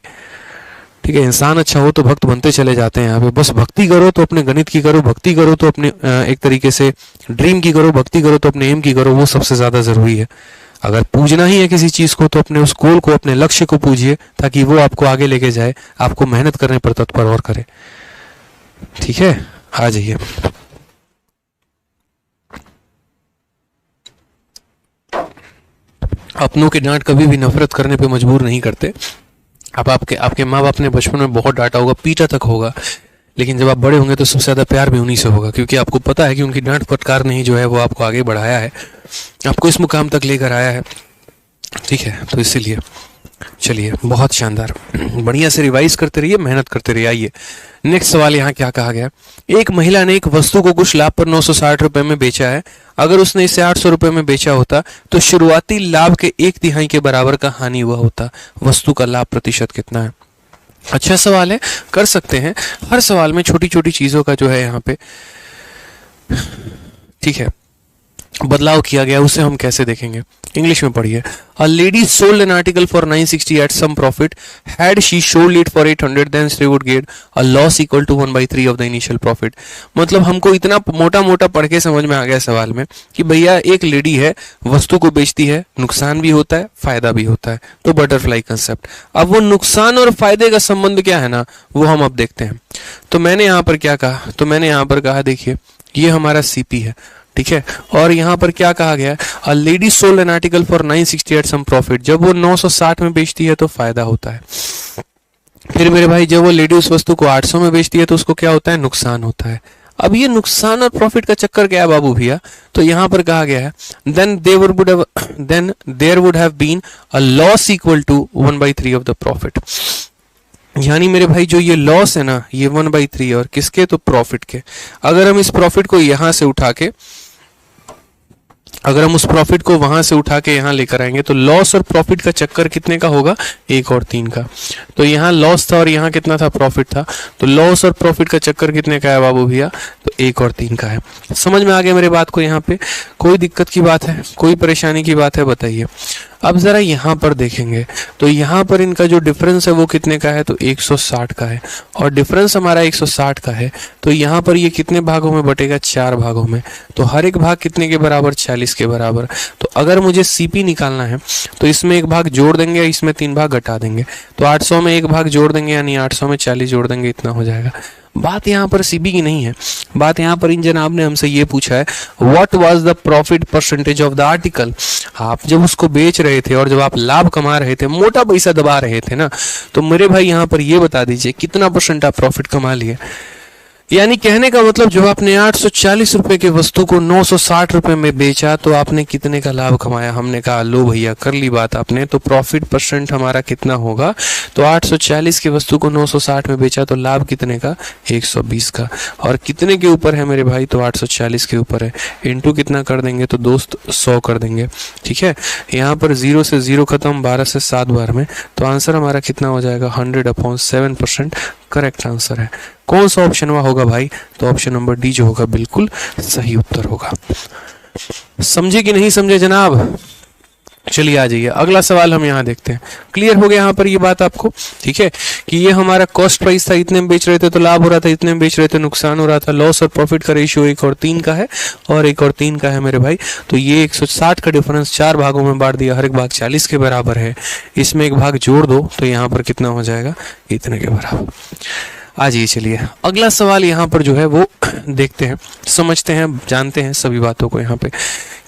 ठीक है, इंसान अच्छा हो तो भक्त बनते चले जाते हैं यहाँ पे। बस भक्ति करो तो अपने गणित की करो, भक्ति करो तो अपने एक तरीके से ड्रीम की करो, भक्ति करो तो अपने एम की करो, वो सबसे ज्यादा जरूरी है। अगर पूजना ही है किसी चीज को तो अपने उस गोल को, अपने लक्ष्य को पूजिए, ताकि वो आपको आगे लेके जाए, आपको मेहनत करने पर तत्पर और करे। ठीक है, आ जाइए। अपनों के डांट कभी भी नफरत करने पे मजबूर नहीं करते। अब आपके माँ बाप ने बचपन में बहुत डांटा होगा, पीटा तक होगा, लेकिन जब आप बड़े होंगे तो सबसे ज्यादा प्यार भी उन्हीं से होगा, क्योंकि आपको पता है कि उनकी डांट फटकार नहीं जो है वो आपको आगे बढ़ाया है, आपको इस मुकाम तक लेकर आया है। ठीक है, तो इसीलिए चलिए, बहुत शानदार, बढ़िया से रिवाइज करते रहिए, मेहनत करते रहिए। आइए नेक्स्ट सवाल, यहाँ क्या कहा गया। एक महिला ने एक वस्तु को कुछ लाभ पर 960 रुपए में बेचा है। अगर उसने इसे 800 रुपए में बेचा होता तो शुरुआती लाभ के 1/3 के बराबर का हानि हुआ होता। वस्तु का लाभ प्रतिशत कितना है? अच्छा सवाल है, कर सकते हैं। हर सवाल में छोटी छोटी चीजों का जो है यहाँ पे, ठीक है, बदलाव किया गया, उसे हम कैसे देखेंगे। इंग्लिश में पढ़िए। A lady sold an article for 960 at some profit, had she sold it for 800 then she would get a loss equal to 1/3 of the initial profit. मतलब हमको इतना मोटा मोटा पढ़ के समझ में आ गया सवाल में कि भैया एक लेडी है, वस्तु को बेचती है, नुकसान भी होता है, फायदा भी होता है, तो बटरफ्लाई कंसेप्ट। अब वो नुकसान और फायदे का संबंध क्या है ना, वो हम अब देखते हैं। तो मैंने यहाँ पर क्या कहा, तो मैंने यहाँ पर कहा, देखिए ये हमारा सीपी है, ठीक है, और यहाँ पर क्या कहा गया है, a lady sold an article for 960 at some profit. जब वो 960 में बेचती है तो फायदा होता है। फिर मेरे भाई, जब वो लेडी उस वस्तु को 800 में बेचती है तो उसको क्या होता है, नुकसान होता है। अब ये नुकसान और प्रॉफिट का चक्कर क्या है बाबू भैया, तो यहाँ पर कहा गया है then there would have been a loss equal to 1/3 of the profit. यानी मेरे भाई जो ये लॉस है ना, ये 1/3 और किसके, तो प्रॉफिट के। अगर हम इस प्रॉफिट को यहां से उठा के, अगर हम उस प्रॉफिट को वहां से उठा के यहां लेकर आएंगे तो लॉस और प्रॉफिट का चक्कर कितने का होगा, 1 और 3 का। तो यहाँ लॉस था और यहाँ कितना था, प्रॉफिट था। तो लॉस और प्रॉफिट का चक्कर कितने का है बाबू भैया, तो 1 और 3 का है। समझ में आ गया मेरे बात को? यहाँ पे कोई दिक्कत की बात है, कोई परेशानी की बात है, बताइए। अब जरा यहाँ पर देखेंगे तो यहाँ पर इनका जो डिफरेंस है वो कितने का है, तो 160 का है। और डिफरेंस हमारा 160 का है, तो यहाँ पर ये कितने भागों में बटेगा, 4 भागों में। तो हर एक भाग कितने के बराबर, 40 के बराबर। तो अगर मुझे सीपी निकालना है तो इसमें एक भाग जोड़ देंगे, इसमें 3 भाग घटा देंगे। तो 800 में एक भाग जोड़ देंगे, यानी 800 में 40 जोड़ देंगे, इतना हो जाएगा। बात यहाँ पर सीबी की नहीं है, बात यहाँ पर इन जनाब ने हमसे ये पूछा है, what was the profit percentage of the article. आप जब उसको बेच रहे थे और जब आप लाभ कमा रहे थे, मोटा पैसा दबा रहे थे ना, तो मेरे भाई यहाँ पर ये बता दीजिए कितना % आप प्रॉफिट कमा लिए। यानी कहने का मतलब जब आपने 840 रुपए की वस्तु को 960 रुपए में बेचा तो आपने कितने का लाभ कमाया। हमने कहा लो भैया कर ली बात आपने, तो प्रॉफिट % हमारा कितना होगा, तो 840 की वस्तु को 960 में बेचा तो लाभ कितने का, 120 का। और कितने के ऊपर है मेरे भाई, तो 840 के ऊपर है। इंटू कितना कर देंगे, तो दोस्त 100 कर देंगे। ठीक है, यहाँ पर 0 से 0 खत्म, 12 से 7 बार में, तो आंसर हमारा कितना हो जाएगा, 100/7% करेक्ट आंसर है। कौन सा ऑप्शन वहां होगा भाई, तो ऑप्शन नंबर डी जो होगा बिल्कुल सही उत्तर होगा। समझे कि नहीं समझे जनाब? चलिए आ जाइए, अगला सवाल हम यहाँ देखते हैं। क्लियर हो गया यहाँ पर ये बात आपको, ठीक है, कि ये हमारा कॉस्ट प्राइस था, इतने में बेच रहे थे तो लाभ हो रहा था, इतने में बेच रहे थे नुकसान हो रहा था। लॉस और प्रॉफिट का रेशियो 1 और 3 का है, और 1 और 3 का है मेरे भाई। तो ये 160 का डिफरेंस 4 भागों में बांट दिया, हर एक भाग 40 के बराबर है। इसमें एक भाग जोड़ दो तो यहाँ पर कितना हो जाएगा, इतने के बराबर। आ जाइए, चलिए अगला सवाल यहाँ पर जो है वो देखते हैं, समझते हैं, जानते हैं सभी बातों को। यहाँ पे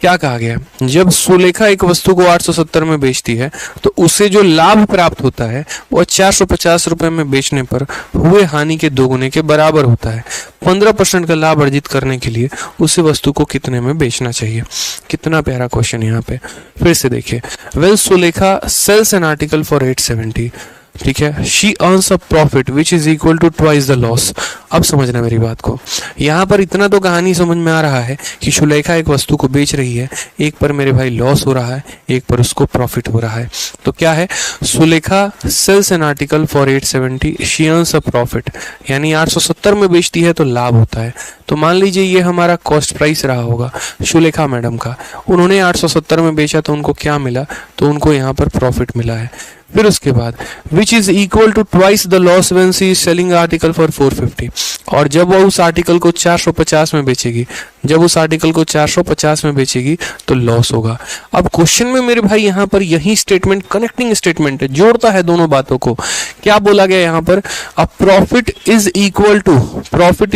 क्या कहा गया है, जब सुलेखा एक वस्तु को 870 में बेचती है तो उसे जो लाभ प्राप्त होता है वह 450 रुपए में बेचने पर हुए हानि के दोगुने के बराबर होता है। 15% का लाभ अर्जित करने के लिए उसे वस्तु को कितने में बेचना चाहिए। कितना प्यारा क्वेश्चन यहाँ पे, फिर से देखिए। Well Sulekha sells an article for 870, ठीक है, she earns a profit which is equal to twice the loss. अब समझना मेरी बात को, यहाँ पर इतना तो कहानी समझ में आ रहा है कि सुलेखा एक वस्तु को बेच रही है, एक पर मेरे भाई लॉस हो रहा है, एक पर उसको प्रॉफिट हो रहा है। तो क्या है, Sulekha sells an article for 870, she earns a profit, यानी 870 में बेचती है तो लाभ होता है। तो मान लीजिए ये हमारा कॉस्ट प्राइस रहा होगा सुलेखा मैडम का, उन्होंने 870 में बेचा तो उनको क्या मिला, तो उनको यहाँ पर प्रॉफिट मिला है। फिर उसके बाद which is equal to twice the loss when she is selling article for 450, और जब वो उस आर्टिकल को 450 में बेचेगी, जब उस आर्टिकल को 450 में बेचेगी तो लॉस होगा। अब क्वेश्चन में मेरे भाई यहाँ पर यही स्टेटमेंट कनेक्टिंग स्टेटमेंट है, जोड़ता है दोनों बातों को। क्या बोला गया यहाँ पर, a profit is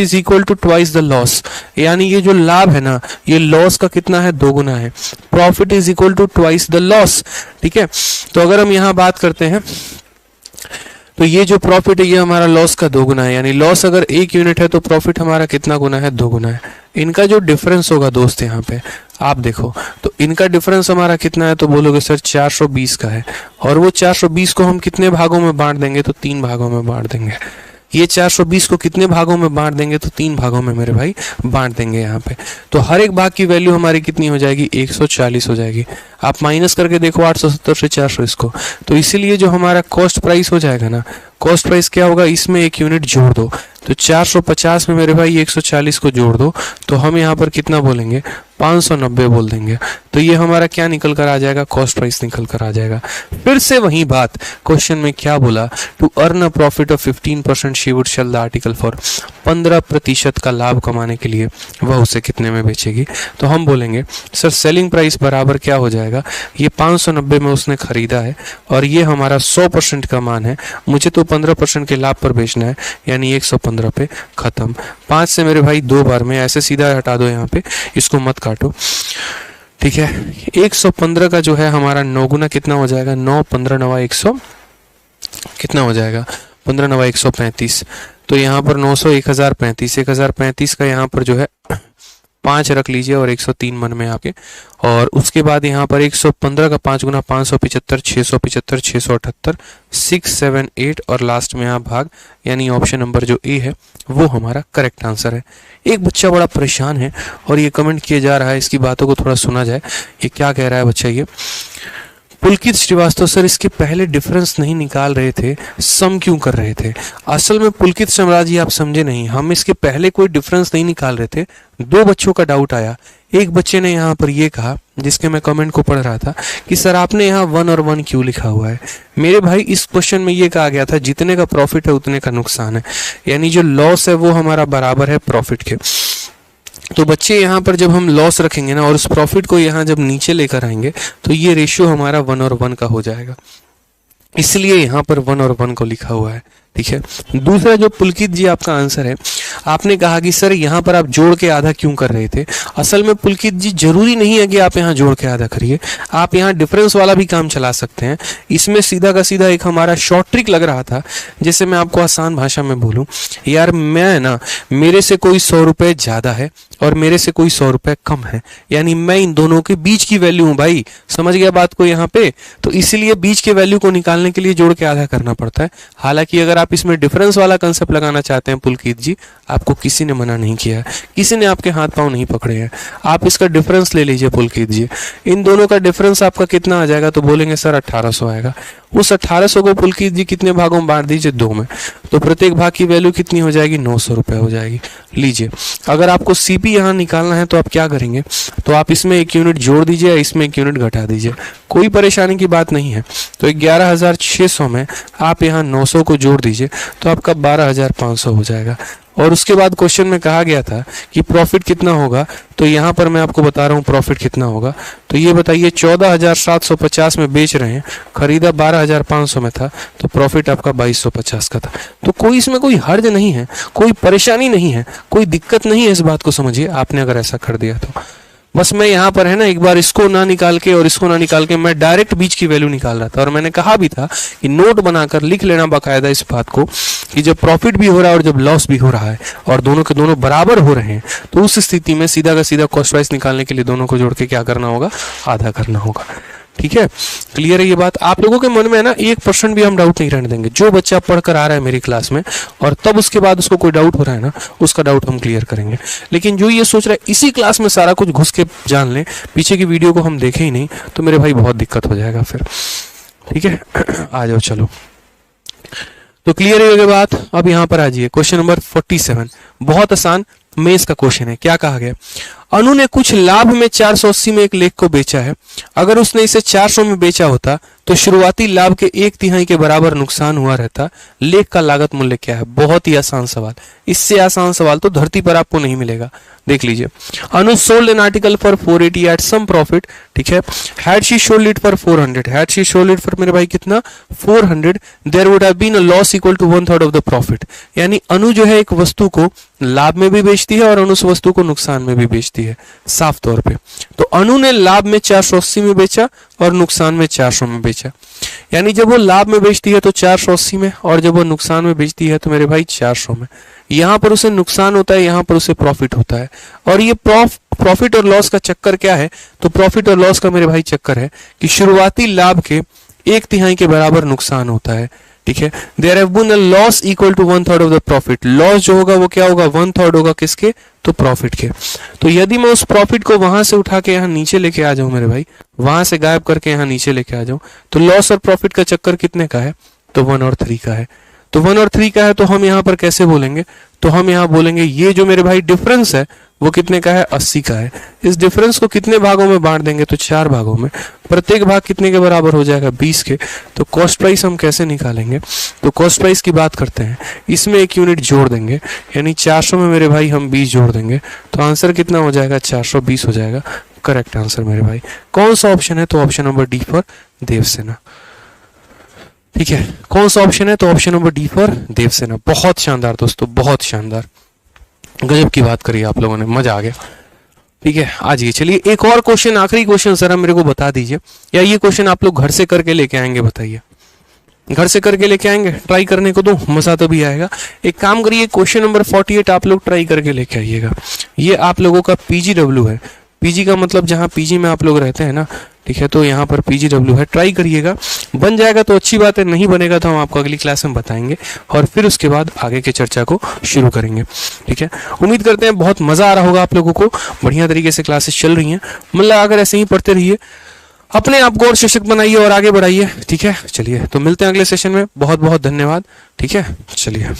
equal to twice the loss, यानी ये जो लाभ है ना, ये लॉस का कितना है, दोगुना है। Profit is equal to twice the loss, ठीक है। तो अगर हम यहाँ बात करते हैं तो ये जो प्रॉफिट है ये हमारा लॉस का दोगुना है, यानी लॉस अगर 1 यूनिट है तो प्रॉफिट हमारा कितना गुना है, 2 गुना है। इनका जो डिफरेंस होगा दोस्त यहाँ पे आप देखो, तो इनका डिफरेंस हमारा कितना है, तो बोलोगे सर 420 का है, और वो 420 को हम कितने भागों में बांट देंगे, तो 3 भागों में बांट देंगे। ये 420 को कितने भागों में बांट देंगे, तो 3 भागों में मेरे भाई बांट देंगे यहाँ पे। तो हर एक भाग की वैल्यू हमारी कितनी हो जाएगी, 140 हो जाएगी। आप माइनस करके देखो 870 से 400 को, तो इसीलिए जो हमारा कॉस्ट प्राइस हो जाएगा ना, कॉस्ट प्राइस क्या होगा, इसमें 1 यूनिट जोड़ दो, तो 450 में मेरे भाई 140 को जोड़ दो, तो हम यहाँ पर कितना बोलेंगे, 590 बोल देंगे। तो ये हमारा क्या निकल कर आ जाएगा, कॉस्ट प्राइस निकल कर आ जाएगा। फिर से वही बात, क्वेश्चन में क्या बोला, to earn a profit of 15% she would sell the article for, 15% का लाभ कमाने के लिए वह उसे कितने में बेचेगी। तो हम बोलेंगे सर सेलिंग प्राइस बराबर क्या हो जाएगा, ये 590 में उसने खरीदा है और ये हमारा 100% का मान है, मुझे तो 15% के लाभ पर बेचना है, यानी 115 पे खत्म। 5 से मेरे भाई 2 बार में ऐसे सीधा हटा दो, यहाँ पे इसको मत काटो, ठीक है। 115 का जो है हमारा 9 गुना कितना हो जाएगा, 9 15 9 100 कितना हो जाएगा, 15 9 135। तो यहाँ पर 900 1035 का यहाँ पर जो है 5 रख लीजिए और 103 मन में आपके, और उसके बाद यहाँ पर 115 का 5 गुना 575 675 678 678 और लास्ट में यहाँ भाग, यानी ऑप्शन नंबर जो ए है वो हमारा करेक्ट आंसर है। एक बच्चा बड़ा परेशान है और ये कमेंट किया जा रहा है, इसकी बातों को थोड़ा सुना जाए। ये क्या कह रहा है बच्चा, ये पुलकित श्रीवास्तव सर इसके पहले डिफरेंस नहीं निकाल रहे थे, सम क्यों कर रहे थे। असल में पुलकित सम्राट जी आप समझे नहीं, हम इसके पहले कोई डिफरेंस नहीं निकाल रहे थे। 2 बच्चों का डाउट आया, एक बच्चे ने यहाँ पर ये कहा, जिसके मैं कमेंट को पढ़ रहा था, कि सर आपने यहाँ 1 और 1 क्यों लिखा हुआ है। मेरे भाई इस क्वेश्चन में ये कहा गया था जितने का प्रॉफिट है उतने का नुकसान है, यानी जो लॉस है वो हमारा बराबर है प्रॉफिट के। तो बच्चे यहाँ पर जब हम लॉस रखेंगे ना और उस प्रॉफिट को यहाँ जब नीचे लेकर आएंगे तो ये रेशियो हमारा 1 और 1 का हो जाएगा, इसलिए यहाँ पर 1 और 1 को लिखा हुआ है, ठीक है। दूसरा जो पुलकित जी आपका आंसर है, आपने कहा कि सर यहाँ पर आप जोड़ के आधा क्यों कर रहे थे। असल में पुलकित जी जरूरी नहीं है कि आप यहाँ जोड़ के आधा करिए, आप यहाँ डिफरेंस वाला भी काम चला सकते हैं। इसमें सीधा का सीधा एक हमारा शॉर्ट ट्रिक लग रहा था, जैसे मैं आपको आसान भाषा में बोलूं, यार मैं ना, मेरे से कोई 100 रुपए ज्यादा है और मेरे से कोई 100 रुपए कम है, यानी मैं इन दोनों के बीच की वैल्यू हूं भाई, समझ गया बात को यहाँ पे। तो इसीलिए बीच के वैल्यू को निकालने के लिए जोड़ के आधा करना पड़ता है। हालांकि अगर आप इसमें डिफरेंस वाला कंसेप्ट लगाना चाहते हैं पुलकित जी, आपको किसी ने मना नहीं किया है, किसी ने आपके हाथ पांव नहीं पकड़े हैं, आप इसका डिफरेंस ले लीजिए पुलकित जी। इन दोनों का डिफरेंस आपका कितना आ जाएगा, तो बोलेंगे सर 1800 आएगा। उस 1800 को पुलकित जी कितने भागों में बांट दीजिए, 2 में, तो प्रत्येक भाग की वैल्यू कितनी हो जाएगी, 900 रुपए हो जाएगी। लीजिए, अगर आपको सीपी यहाँ निकालना है तो आप क्या करेंगे, तो आप इसमें 1 यूनिट जोड़ दीजिए, इसमें 1 यूनिट घटा दीजिए, कोई परेशानी की बात नहीं है। तो 11600 में आप यहाँ 900 को जोड़ दीजिए तो आपका 12500 हो जाएगा। और उसके बाद क्वेश्चन में कहा गया था कि प्रॉफिट कितना होगा, तो यहाँ पर मैं आपको बता रहा हूँ प्रॉफिट कितना होगा। तो ये बताइए 14,750 में बेच रहे हैं, खरीदा 12,500 में था, तो प्रॉफिट आपका 2,250 का था। तो कोई इसमें कोई हर्ज नहीं है, कोई परेशानी नहीं है, कोई दिक्कत नहीं है, इस बात को समझिए आपने अगर ऐसा कर दिया तो। बस मैं यहाँ पर है ना एक बार इसको ना निकाल के और इसको ना निकाल के मैं डायरेक्ट बीच की वैल्यू निकाल रहा था, और मैंने कहा भी था कि नोट बनाकर लिख लेना बाकायदा इस बात को कि जब प्रॉफिट भी हो रहा है और जब लॉस भी हो रहा है और दोनों के दोनों बराबर हो रहे हैं, तो उस स्थिति में सीधा का सीधा कॉस्ट प्राइस निकालने के लिए दोनों को जोड़ के क्या करना होगा, आधा करना होगा। ठीक है, क्लियर है ये बात? आप लोगों के मन में है ना 1% भी हम डाउट नहीं रहने देंगे। जो बच्चा पढ़कर आ रहा है मेरी क्लास में और तब उसके बाद उसको कोई डाउट हो रहा है ना, उसका डाउट हम क्लियर करेंगे। लेकिन जो ये सोच रहा है इसी क्लास में सारा कुछ घुस के जान ले, पीछे की वीडियो को हम देखें ही नहीं, तो मेरे भाई बहुत दिक्कत हो जाएगा फिर। ठीक है आ जाओ चलो, तो क्लियर है ये बात। अब यहाँ पर आ जाइए क्वेश्चन नंबर 47, बहुत आसान मेंस का क्वेश्चन है। क्या कहा गया? अनु ने कुछ लाभ में 480 में एक लेख को बेचा है। अगर उसने इसे 400 में बेचा होता तो शुरुआती लाभ के 1/3 के बराबर नुकसान हुआ रहता। लेख का लागत मूल्य क्या है? बहुत ही आसान सवाल, इससे आसान सवाल तो धरती पर आपको नहीं मिलेगा। देख लीजिए, Anu sold an article for 480 at some profit. ठीक है, had she sold it for 400, had she sold it for मेरे भाई कितना 400, there would have been a loss equal to 1/3 of the profit. यानी अनु जो है एक वस्तु को लाभ में भी बेचती है और अनु उस वस्तु को नुकसान में भी बेचती है, साफ तौर पे। तो अनु ने लाभ में 480 में बेचा और नुकसान में 400 में बेचा। यानी जब वो लाभ में बेचती है तो 480 में, और जब वो नुकसान में बेचती है तो मेरे भाई 400 में। यहां पर उसे नुकसान होता है, यहां पर उसे प्रॉफिट होता है। और ये प्रॉफिट और लॉस का चक्कर क्या है? तो प्रॉफिट और लॉस का मेरे भाई चक्कर है कि शुरुआती लाभ के 1/3 के बराबर नुकसान होता है। ठीक है, there have been a loss equal to 1/3 of the profit. Loss जो होगा वो क्या होगा? 1/3 होगा किसके? तो प्रॉफिट के। तो यदि मैं उस प्रॉफिट को वहां से उठा के यहाँ नीचे लेके आ जाऊं मेरे भाई, वहां से गायब करके यहाँ नीचे लेके आ जाऊं, तो लॉस और प्रॉफिट का चक्कर कितने का है? तो 1 और 3 का है। तो 1 और 3 का है, तो हम यहाँ पर कैसे बोलेंगे? तो हम यहाँ बोलेंगे ये जो मेरे भाई डिफरेंस है वो कितने का है? 80 का है। इस डिफरेंस को कितने भागों में बांट देंगे? तो 4 भागों में। प्रत्येक भाग कितने के बराबर हो जाएगा? 20 के। तो कॉस्ट प्राइस हम कैसे निकालेंगे? तो कॉस्ट प्राइस की बात करते हैं, इसमें एक यूनिट जोड़ देंगे, यानी 400 में मेरे भाई हम 20 जोड़ देंगे, तो आंसर कितना हो जाएगा? 420 हो जाएगा। करेक्ट आंसर मेरे भाई। कौन सा ऑप्शन है? तो option number D for Devsena. ठीक है, कौन सा ऑप्शन है? तो option number D for Devsena. बहुत शानदार दोस्तों, बहुत शानदार, गजब की बात करी आप लोगों ने, मजा आ गया। ठीक है, आ जाइए, चलिए एक और क्वेश्चन, आखिरी क्वेश्चन जरा मेरे को बता दीजिए, या ये क्वेश्चन आप लोग घर से करके लेके आएंगे? बताइए, घर से करके लेके आएंगे? ट्राई करने को दो, मजा तो भी आएगा। एक काम करिए, क्वेश्चन नंबर 48 आप लोग ट्राई करके लेके आइएगा। ये आप लोगों का PGW है। पीजी का मतलब जहाँ पीजी में आप लोग रहते हैं ना, ठीक है, तो यहाँ पर PGW है। ट्राई करिएगा, बन जाएगा तो अच्छी बात है, नहीं बनेगा तो हम आपको अगली क्लास में बताएंगे और फिर उसके बाद आगे की चर्चा को शुरू करेंगे। ठीक है, उम्मीद करते हैं बहुत मजा आ रहा होगा आप लोगों को, बढ़िया तरीके से क्लासेस चल रही हैं। मतलब अगर ऐसे ही पढ़ते रहिए, अपने आप को और सशक्त बनाइए और आगे बढ़ाइए। ठीक है, चलिए तो मिलते हैं अगले सेशन में। बहुत बहुत धन्यवाद। ठीक है, चलिए।